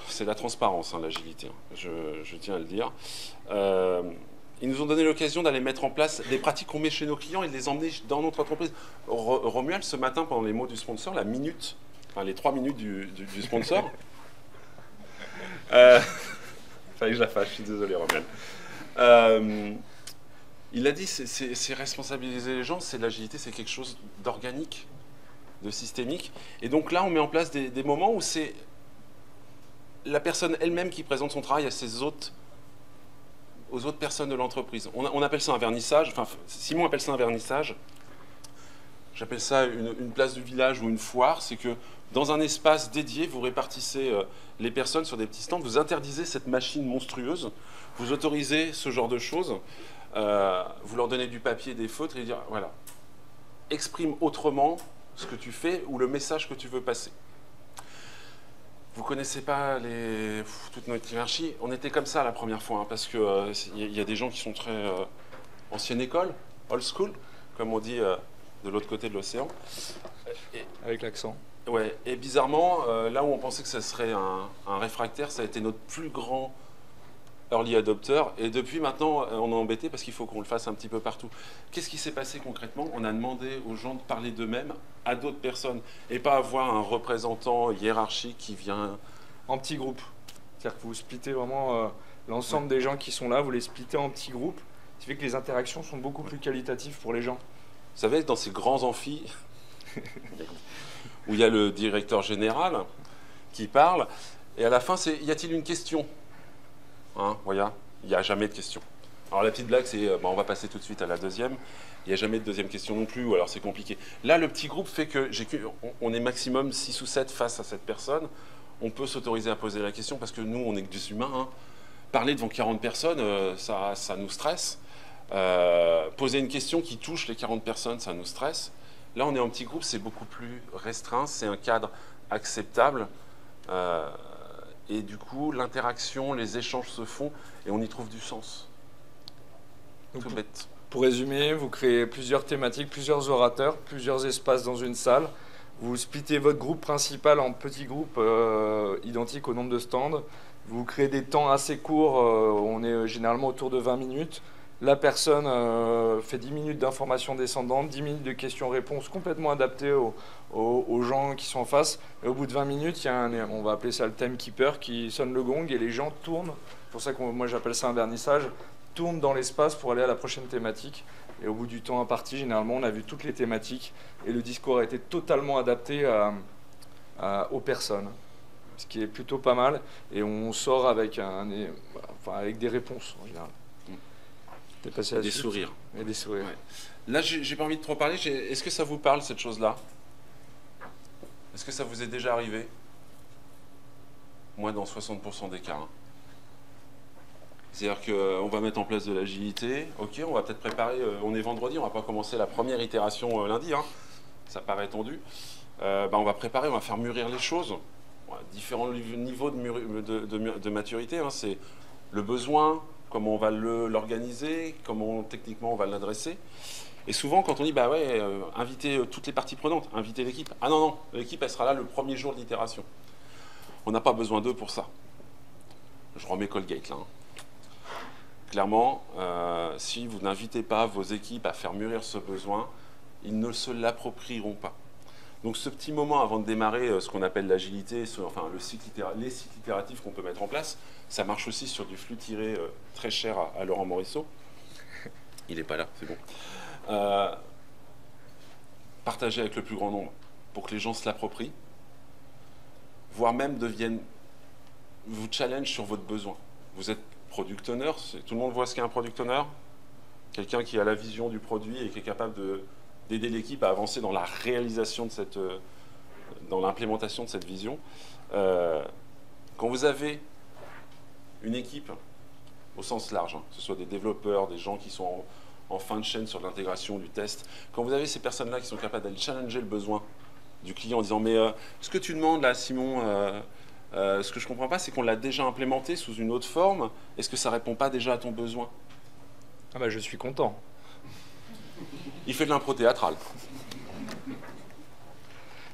C'est la transparence, l'agilité, je tiens à le dire. Ils nous ont donné l'occasion d'aller mettre en place des pratiques qu'on met chez nos clients et de les emmener dans notre entreprise. Romuald, ce matin, pendant les mots du sponsor, la minute, enfin les 3 minutes du sponsor, fallait que je la fasse, je suis désolé Romuald. Il a dit, c'est responsabiliser les gens, c'est l'agilité, c'est quelque chose d'organique, de systémique. Et donc là, on met en place des moments où c'est la personne elle-même qui présente son travail aux autres personnes de l'entreprise. On appelle ça un vernissage, enfin Simon appelle ça un vernissage, j'appelle ça une place du village ou une foire, c'est que dans un espace dédié, vous répartissez les personnes sur des petits stands, vous interdisez cette machine monstrueuse, vous autorisez ce genre de choses. vous leur donnez du papier, des feutres et dire, voilà, exprime autrement ce que tu fais ou le message que tu veux passer. Vous ne connaissez pas toute notre hiérarchie. On était comme ça la première fois, hein, parce qu'il y a des gens qui sont très ancienne école, old school, comme on dit de l'autre côté de l'océan. Avec l'accent. Ouais, et bizarrement, là où on pensait que ça serait un réfractaire, ça a été notre plus grand early adopter. Et depuis maintenant, on est embêté parce qu'il faut qu'on le fasse un petit peu partout. Qu'est-ce qui s'est passé concrètement? On a demandé aux gens de parler d'eux-mêmes à d'autres personnes et pas avoir un représentant hiérarchique qui vient... En petits groupes. C'est-à-dire que vous splittez vraiment l'ensemble des gens qui sont là, vous les splittez en petits groupes. Ce qui fait que les interactions sont beaucoup plus qualitatives pour les gens. Vous savez, dans ces grands amphis, où il y a le directeur général qui parle, et à la fin, c'est « y a-t-il une question ?» Hein, voilà, il n'y a jamais de question. Alors la petite blague, c'est on va passer tout de suite à la deuxième. Il n'y a jamais de deuxième question non plus, ou alors c'est compliqué. Là, le petit groupe fait que on est maximum 6 ou 7 face à cette personne. On peut s'autoriser à poser la question parce que nous, on est que des humains. Hein. Parler devant 40 personnes, ça nous stresse. Poser une question qui touche les 40 personnes, ça nous stresse. Là, on est en petit groupe, c'est beaucoup plus restreint, c'est un cadre acceptable. Et du coup, l'interaction, les échanges se font et on y trouve du sens. Donc, tout bête. Pour résumer, vous créez plusieurs thématiques, plusieurs orateurs, plusieurs espaces dans une salle. Vous splittez votre groupe principal en petits groupes identiques au nombre de stands. Vous créez des temps assez courts, on est généralement autour de 20 minutes. La personne fait 10 minutes d'information descendante, 10 minutes de questions-réponses complètement adaptées aux gens qui sont en face. Et au bout de 20 minutes, il y a on va appeler ça le timekeeper qui sonne le gong et les gens tournent. C'est pour ça que moi j'appelle ça un vernissage. Tournent dans l'espace pour aller à la prochaine thématique. Et au bout du temps imparti, généralement, on a vu toutes les thématiques et le discours a été totalement adapté aux personnes. Ce qui est plutôt pas mal. Et on sort avec, avec des réponses en général. Et des sourires. Et des sourires. Ouais. Là, j'ai pas envie de trop parler. Est-ce que ça vous parle, cette chose-là? Est-ce que ça vous est déjà arrivé? Moi, dans 60% des cas. Hein. C'est-à-dire qu'on va mettre en place de l'agilité. Ok, on va peut-être préparer. On est vendredi, on va pas commencer la première itération lundi. Hein. Ça paraît tendu. On va préparer, on va faire mûrir les choses. Différents niveaux de maturité. Hein. C'est le besoin, comment on va l'organiser, comment techniquement on va l'adresser. Et souvent, quand on dit, inviter toutes les parties prenantes, inviter l'équipe. Ah non, l'équipe, elle sera là le premier jour de l'itération. On n'a pas besoin d'eux pour ça. Je remets Colgate là. Hein. Clairement, si vous n'invitez pas vos équipes à faire mûrir ce besoin, ils ne se l'approprieront pas. Donc ce petit moment avant de démarrer ce qu'on appelle l'agilité, les cycles itératifs qu'on peut mettre en place, ça marche aussi sur du flux tiré très cher à Laurent Morisseau. Il n'est pas là, c'est bon. Partagez avec le plus grand nombre pour que les gens se l'approprient, voire même vous challenge sur votre besoin. Vous êtes product owner, tout le monde voit ce qu'est un product owner, quelqu'un qui a la vision du produit et qui est capable d'aider l'équipe à avancer dans la réalisation de dans l'implémentation de cette vision. Quand vous avez une équipe au sens large, hein, que ce soit des développeurs, des gens qui sont en fin de chaîne sur l'intégration du test, quand vous avez ces personnes-là qui sont capables d'aller challenger le besoin du client en disant « Mais ce que tu demandes là, Simon, ce que je ne comprends pas, c'est qu'on l'a déjà implémenté sous une autre forme. Est-ce que ça ne répond pas déjà à ton besoin ?» Ah je suis content. Il fait de l'impro théâtrale.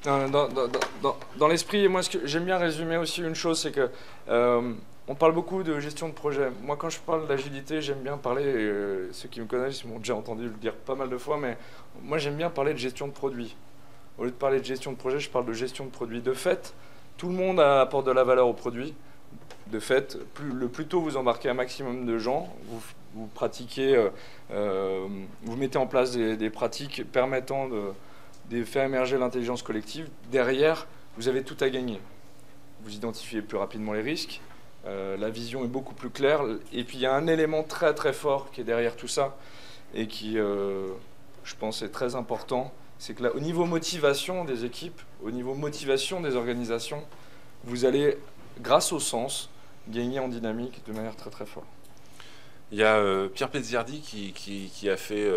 Dans l'esprit, moi, j'aime bien résumer aussi une chose, c'est que on parle beaucoup de gestion de projet. Moi, quand je parle d'agilité, j'aime bien parler, ceux qui me connaissent m'ont déjà entendu le dire pas mal de fois, mais moi, j'aime bien parler de gestion de produit. Au lieu de parler de gestion de projet, je parle de gestion de produit. De fait, tout le monde apporte de la valeur au produit. De fait, le plus tôt vous embarquez un maximum de gens, vous pratiquez, vous mettez en place des pratiques permettant de faire émerger l'intelligence collective. Derrière, vous avez tout à gagner. Vous identifiez plus rapidement les risques, la vision est beaucoup plus claire. Et puis il y a un élément très très fort qui est derrière tout ça et qui, je pense, est très important. C'est que là, au niveau motivation des équipes, au niveau motivation des organisations, vous allez, grâce au sens, gagner en dynamique de manière très très forte. Il y a Pierre Pelziardi qui a fait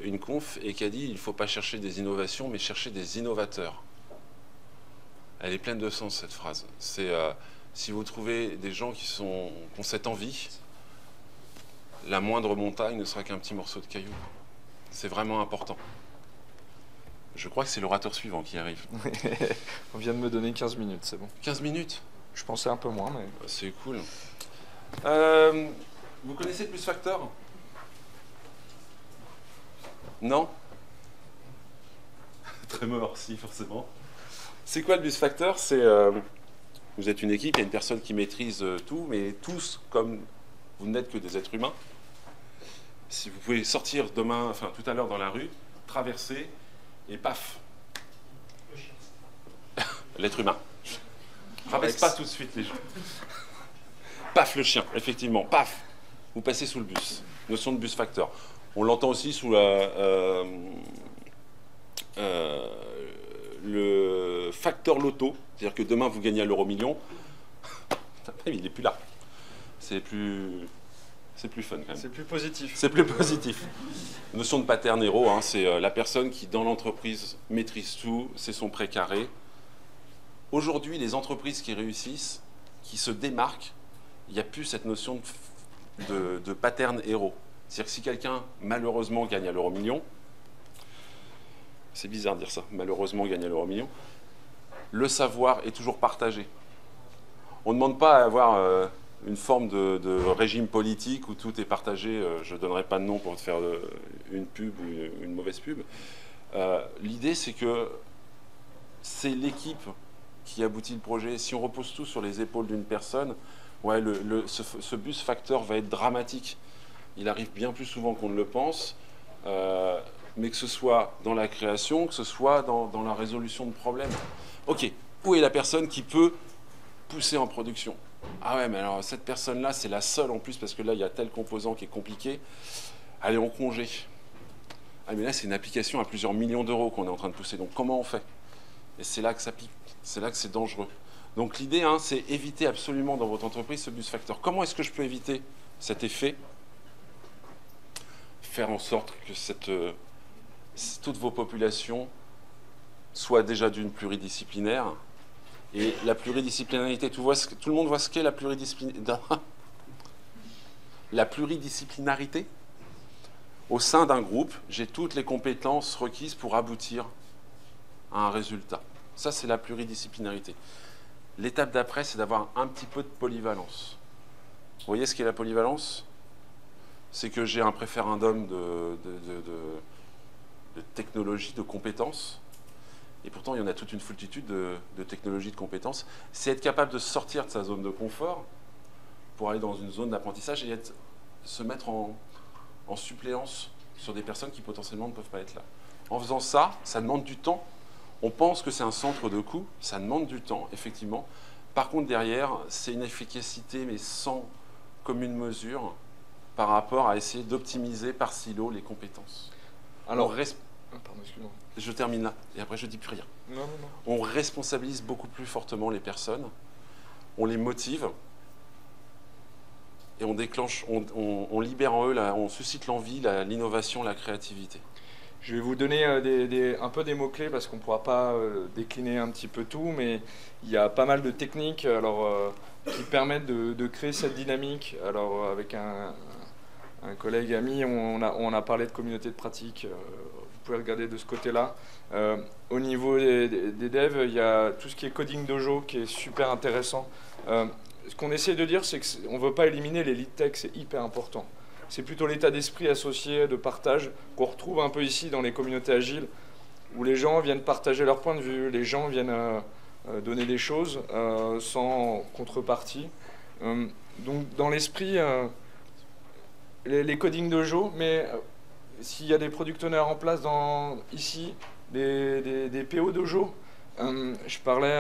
une conf et qui a dit il ne faut pas chercher des innovations, mais chercher des innovateurs. Elle est pleine de sens, cette phrase. C'est si vous trouvez des gens qui ont cette envie, la moindre montagne ne sera qu'un petit morceau de caillou. C'est vraiment important. Je crois que c'est l'orateur suivant qui arrive. On vient de me donner 15 minutes, c'est bon. 15 minutes? Je pensais un peu moins, mais... C'est cool. Vous connaissez Plus Factor? Non? Très mort, si, forcément. C'est quoi le Bus Factor? C'est vous êtes une équipe, il y a une personne qui maîtrise tout, mais tous, comme vous n'êtes que des êtres humains, si vous pouvez sortir demain, enfin tout à l'heure dans la rue, traverser, et paf, l'être humain. Rabaisse pas tout de suite les gens. Paf, le chien, effectivement, paf, vous passez sous le bus. Notion de Bus Factor. On l'entend aussi sous le facteur loto, c'est-à-dire que demain vous gagnez à l'euro-million. Il n'est plus là. C'est plus fun quand même. C'est plus positif. C'est plus positif. Notion de pattern héros, hein, c'est la personne qui dans l'entreprise maîtrise tout, c'est son précaré. Aujourd'hui, les entreprises qui réussissent, qui se démarquent, il n'y a plus cette notion de pattern héros. C'est-à-dire que si quelqu'un, malheureusement, gagne à l'euro-million, c'est bizarre de dire ça, malheureusement gagne à l'euro-million, le savoir est toujours partagé. On ne demande pas à avoir une forme de régime politique où tout est partagé. Je ne donnerai pas de nom pour te faire une pub ou une mauvaise pub. L'idée, c'est que c'est l'équipe qui aboutit le projet. Si on repose tout sur les épaules d'une personne, ouais, ce Bus Factor va être dramatique. Il arrive bien plus souvent qu'on ne le pense, mais que ce soit dans la création, que ce soit dans la résolution de problèmes. Ok, où est la personne qui peut pousser en production? Ah ouais, mais alors cette personne-là, c'est la seule en plus, parce que là, il y a tel composant qui est compliqué. Elle est en congé. Ah mais là, c'est une application à plusieurs millions d'euros qu'on est en train de pousser. Donc comment on fait? Et c'est là que ça pique. C'est là que c'est dangereux. Donc l'idée, hein, c'est éviter absolument dans votre entreprise ce Bus Factor. Comment est-ce que je peux éviter cet effet? Faire en sorte que toutes vos populations soient déjà d'une pluridisciplinaire. Et la pluridisciplinarité, tout le monde voit ce qu'est la pluridisciplinarité. La pluridisciplinarité, au sein d'un groupe, j'ai toutes les compétences requises pour aboutir à un résultat. Ça, c'est la pluridisciplinarité. L'étape d'après, c'est d'avoir un petit peu de polyvalence. Vous voyez ce qu'est la polyvalence? C'est que j'ai un préférendum de technologies, de compétences. Et pourtant, il y en a toute une foultitude de technologies, de compétences. C'est être capable de sortir de sa zone de confort pour aller dans une zone d'apprentissage et se mettre en suppléance sur des personnes qui potentiellement ne peuvent pas être là. En faisant ça, ça demande du temps. On pense que c'est un centre de coût, ça demande du temps, effectivement. Par contre, derrière, c'est une efficacité, mais sans commune mesure, par rapport à essayer d'optimiser par silo les compétences. Alors, pardon, excuse-moi. Je termine là, et après je ne dis plus rien. Non, non, non. On responsabilise beaucoup plus fortement les personnes, on les motive, et on déclenche, on libère en eux, on suscite l'envie, l'innovation, la créativité. Je vais vous donner un peu des mots-clés parce qu'on ne pourra pas décliner un petit peu tout, mais il y a pas mal de techniques qui permettent de créer cette dynamique. Alors avec un collègue ami, on a parlé de communauté de pratique, vous pouvez regarder de ce côté-là. Au niveau des devs, il y a tout ce qui est coding dojo qui est super intéressant. Ce qu'on essaie de dire, c'est qu'on ne veut pas éliminer les lead tech, c'est hyper important. C'est plutôt l'état d'esprit associé de partage qu'on retrouve un peu ici dans les communautés agiles, où les gens viennent partager leur point de vue, les gens viennent donner des choses sans contrepartie. Donc dans l'esprit, les coding dojo, mais s'il y a des product owners en place ici, des PO dojo, je parlais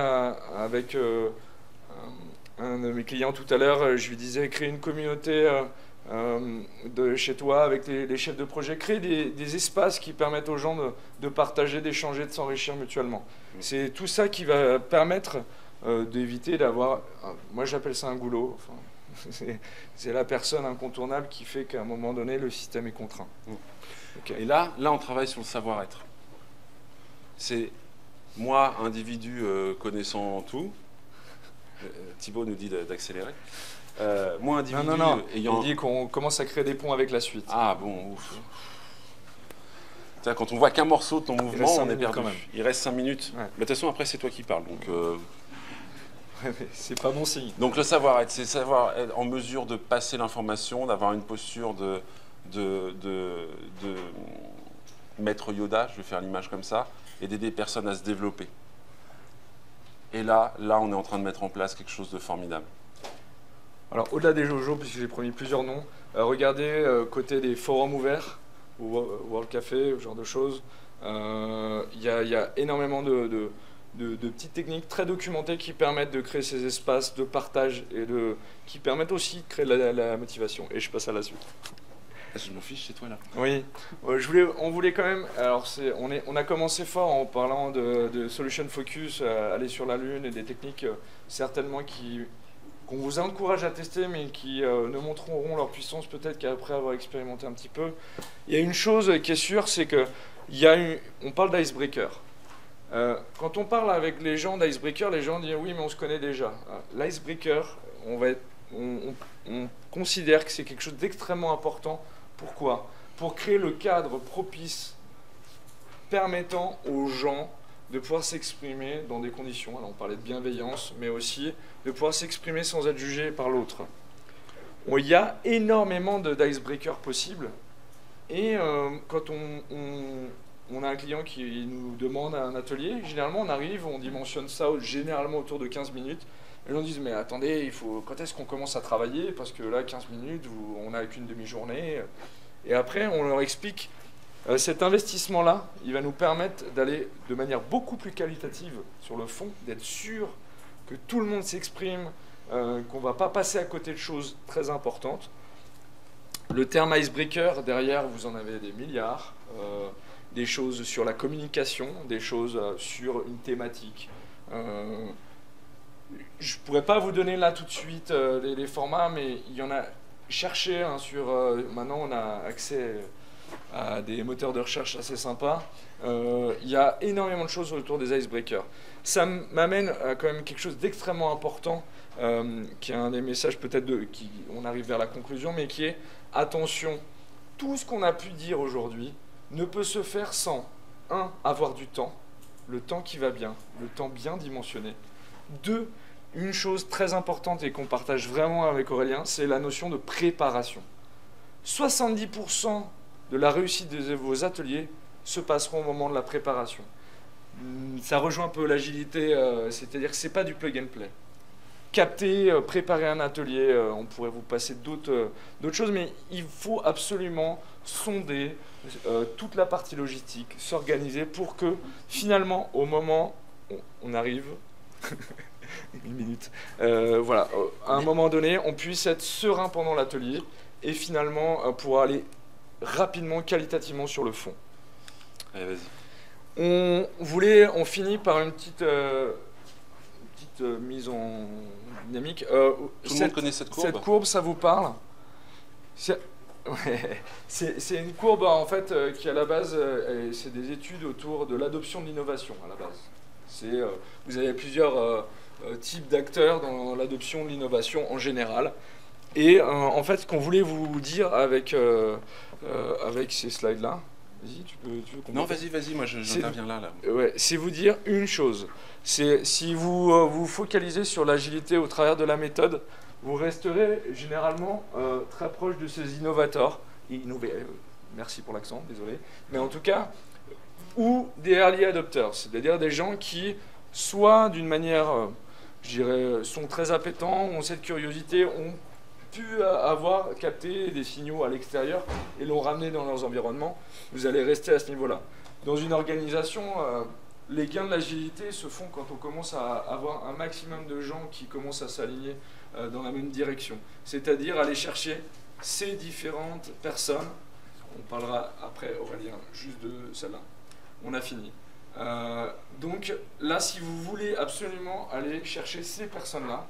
avec un de mes clients tout à l'heure, je lui disais créer une communauté de chez toi avec les chefs de projet, créer des espaces qui permettent aux gens de partager, d'échanger, de s'enrichir mutuellement. C'est tout ça qui va permettre d'éviter d'avoir, moi j'appelle ça un goulot, enfin, C'est la personne incontournable qui fait qu'à un moment donné, le système est contraint. Okay. Et là, on travaille sur le savoir-être. C'est moi, individu connaissant tout. Thibaut nous dit d'accélérer. Moi, individu ayant... Il dit qu'on commence à créer des ponts avec la suite. Ah bon, ouf. Quand on voit qu'un morceau de ton mouvement, on est perdu. Il reste 5 minutes. Ouais. Mais de toute façon, après, c'est toi qui parles. Donc, c'est pas bon signe. Donc, le savoir-être, c'est savoir être en mesure de passer l'information, d'avoir une posture de maître Yoda, je vais faire l'image comme ça, et d'aider les personnes à se développer. Et là, on est en train de mettre en place quelque chose de formidable. Alors, au-delà des JoJo, puisque j'ai promis plusieurs noms, regardez côté des forums ouverts, ou World Café, ce genre de choses. Il y a énormément de petites techniques très documentées qui permettent de créer ces espaces de partage et qui permettent aussi de créer la motivation. Et je passe à la suite. Je m'en fiche, c'est toi là. Oui, on voulait quand même. Alors on a commencé fort en parlant de solution focus, aller sur la Lune et des techniques certainement qu'on vous encourage à tester, mais qui ne montreront leur puissance peut-être qu'après avoir expérimenté un petit peu. Il y a une chose qui est sûre, c'est que on parle d'icebreaker. Quand on parle avec les gens d'icebreaker, les gens disent oui, mais on se connaît déjà. L'icebreaker, on considère que c'est quelque chose d'extrêmement important. Pourquoi? Pour créer le cadre propice permettant aux gens de pouvoir s'exprimer dans des conditions, alors on parlait de bienveillance, mais aussi de pouvoir s'exprimer sans être jugé par l'autre. Il y a énormément d'icebreakers possibles, et quand on a un client qui nous demande un atelier, généralement on arrive, on dimensionne ça généralement autour de 15 minutes, et les gens disent mais attendez, quand est-ce qu'on commence à travailler, parce que là 15 minutes, on n'a qu'une demi-journée, et après on leur explique. Cet investissement-là, il va nous permettre d'aller de manière beaucoup plus qualitative sur le fond, d'être sûr que tout le monde s'exprime, qu'on ne va pas passer à côté de choses très importantes. Le terme icebreaker, derrière, vous en avez des milliards. Des choses sur la communication, des choses sur une thématique. Je ne pourrais pas vous donner là tout de suite les formats, mais il y en a. Cherchez sur... maintenant, on a accès à des moteurs de recherche assez sympas. Il y a énormément de choses autour des icebreakers. Ça m'amène à quand même quelque chose d'extrêmement important, qui est un des messages peut-être on arrive vers la conclusion, mais qui est attention, tout ce qu'on a pu dire aujourd'hui ne peut se faire sans, 1, avoir du temps, le temps qui va bien, le temps bien dimensionné. 2, une chose très importante et qu'on partage vraiment avec Aurélien, c'est la notion de préparation. 70% de la réussite de vos ateliers se passeront au moment de la préparation. Ça rejoint un peu l'agilité, c'est-à-dire que ce n'est pas du plug and play. Capter, préparer un atelier, on pourrait vous passer d'autres choses, mais il faut absolument sonder toute la partie logistique, s'organiser pour que finalement, au moment où on arrive, une minute, voilà, à un moment donné, on puisse être serein pendant l'atelier et finalement pour aller rapidement, qualitativement sur le fond. Allez, vas-y. On finit par une petite mise en dynamique. Tout le monde connaît cette courbe. Cette courbe, ça vous parle? C'est une courbe en fait qui à la base, c'est des études autour de l'adoption de l'innovation à la base. Vous avez plusieurs types d'acteurs dans l'adoption de l'innovation en général. Et en fait, ce qu'on voulait vous dire avec ces slides-là, vas-y, tu veux non, vas-y, moi j'interviens là. Ouais, c'est vous dire une chose. C'est si vous vous focalisez sur l'agilité au travers de la méthode, vous resterez généralement très proche de ces innovateurs. Merci pour l'accent, désolé. Mais en tout cas, ou des early adopters, c'est-à-dire des gens qui, soit d'une manière, je dirais, sont très appétents, ont cette curiosité, ont pu avoir capté des signaux à l'extérieur et l'ont ramené dans leurs environnements. Vous allez rester à ce niveau-là. Dans une organisation, les gains de l'agilité se font quand on commence à avoir un maximum de gens qui commencent à s'aligner dans la même direction. C'est-à-dire aller chercher ces différentes personnes. On parlera après, Aurélien, juste de celle-là. On a fini. Donc là, si vous voulez absolument aller chercher ces personnes-là,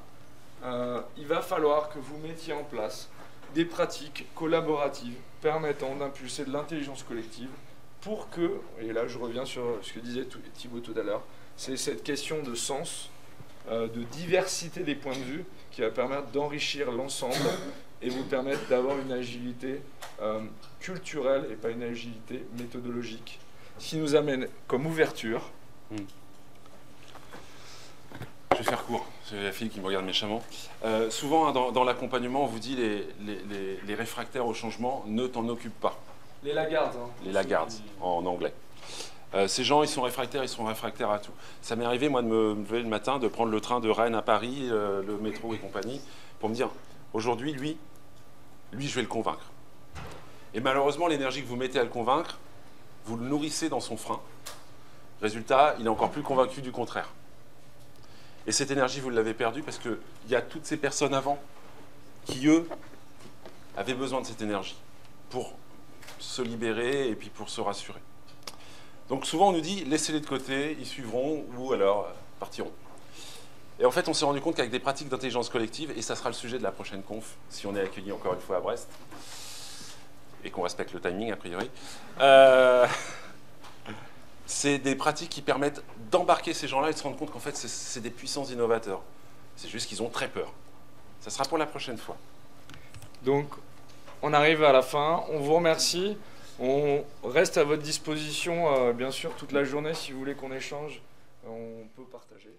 il va falloir que vous mettiez en place des pratiques collaboratives permettant d'impulser de l'intelligence collective pour que, et là je reviens sur ce que disait Thibaut tout à l'heure, c'est cette question de sens, de diversité des points de vue qui va permettre d'enrichir l'ensemble et vous permettre d'avoir une agilité culturelle et pas une agilité méthodologique. Ce qui nous amène comme ouverture. Je vais faire court, c'est la fille qui me regarde méchamment. Souvent, hein, dans l'accompagnement, on vous dit les réfractaires au changement, ne t'en occupe pas. Les lagardes. Hein, les lagardes, en anglais. Ces gens, ils sont réfractaires à tout. Ça m'est arrivé, moi, de me lever le matin, de prendre le train de Rennes à Paris, le métro et compagnie, pour me dire, aujourd'hui, lui, je vais le convaincre. Et malheureusement, l'énergie que vous mettez à le convaincre, vous le nourrissez dans son frein. Résultat, il est encore plus convaincu du contraire. Et cette énergie, vous l'avez perdue parce qu'il y a toutes ces personnes avant qui, eux, avaient besoin de cette énergie pour se libérer et puis pour se rassurer. Donc souvent, on nous dit, laissez-les de côté, ils suivront ou alors partiront. Et en fait, on s'est rendu compte qu'avec des pratiques d'intelligence collective, et ça sera le sujet de la prochaine conf, si on est accueilli encore une fois à Brest, et qu'on respecte le timing a priori, c'est des pratiques qui permettent d'embarquer ces gens-là et de se rendre compte qu'en fait, c'est des puissants innovateurs. C'est juste qu'ils ont très peur. Ça sera pour la prochaine fois. Donc, on arrive à la fin. On vous remercie. On reste à votre disposition, bien sûr, toute la journée. Si vous voulez qu'on échange, on peut partager.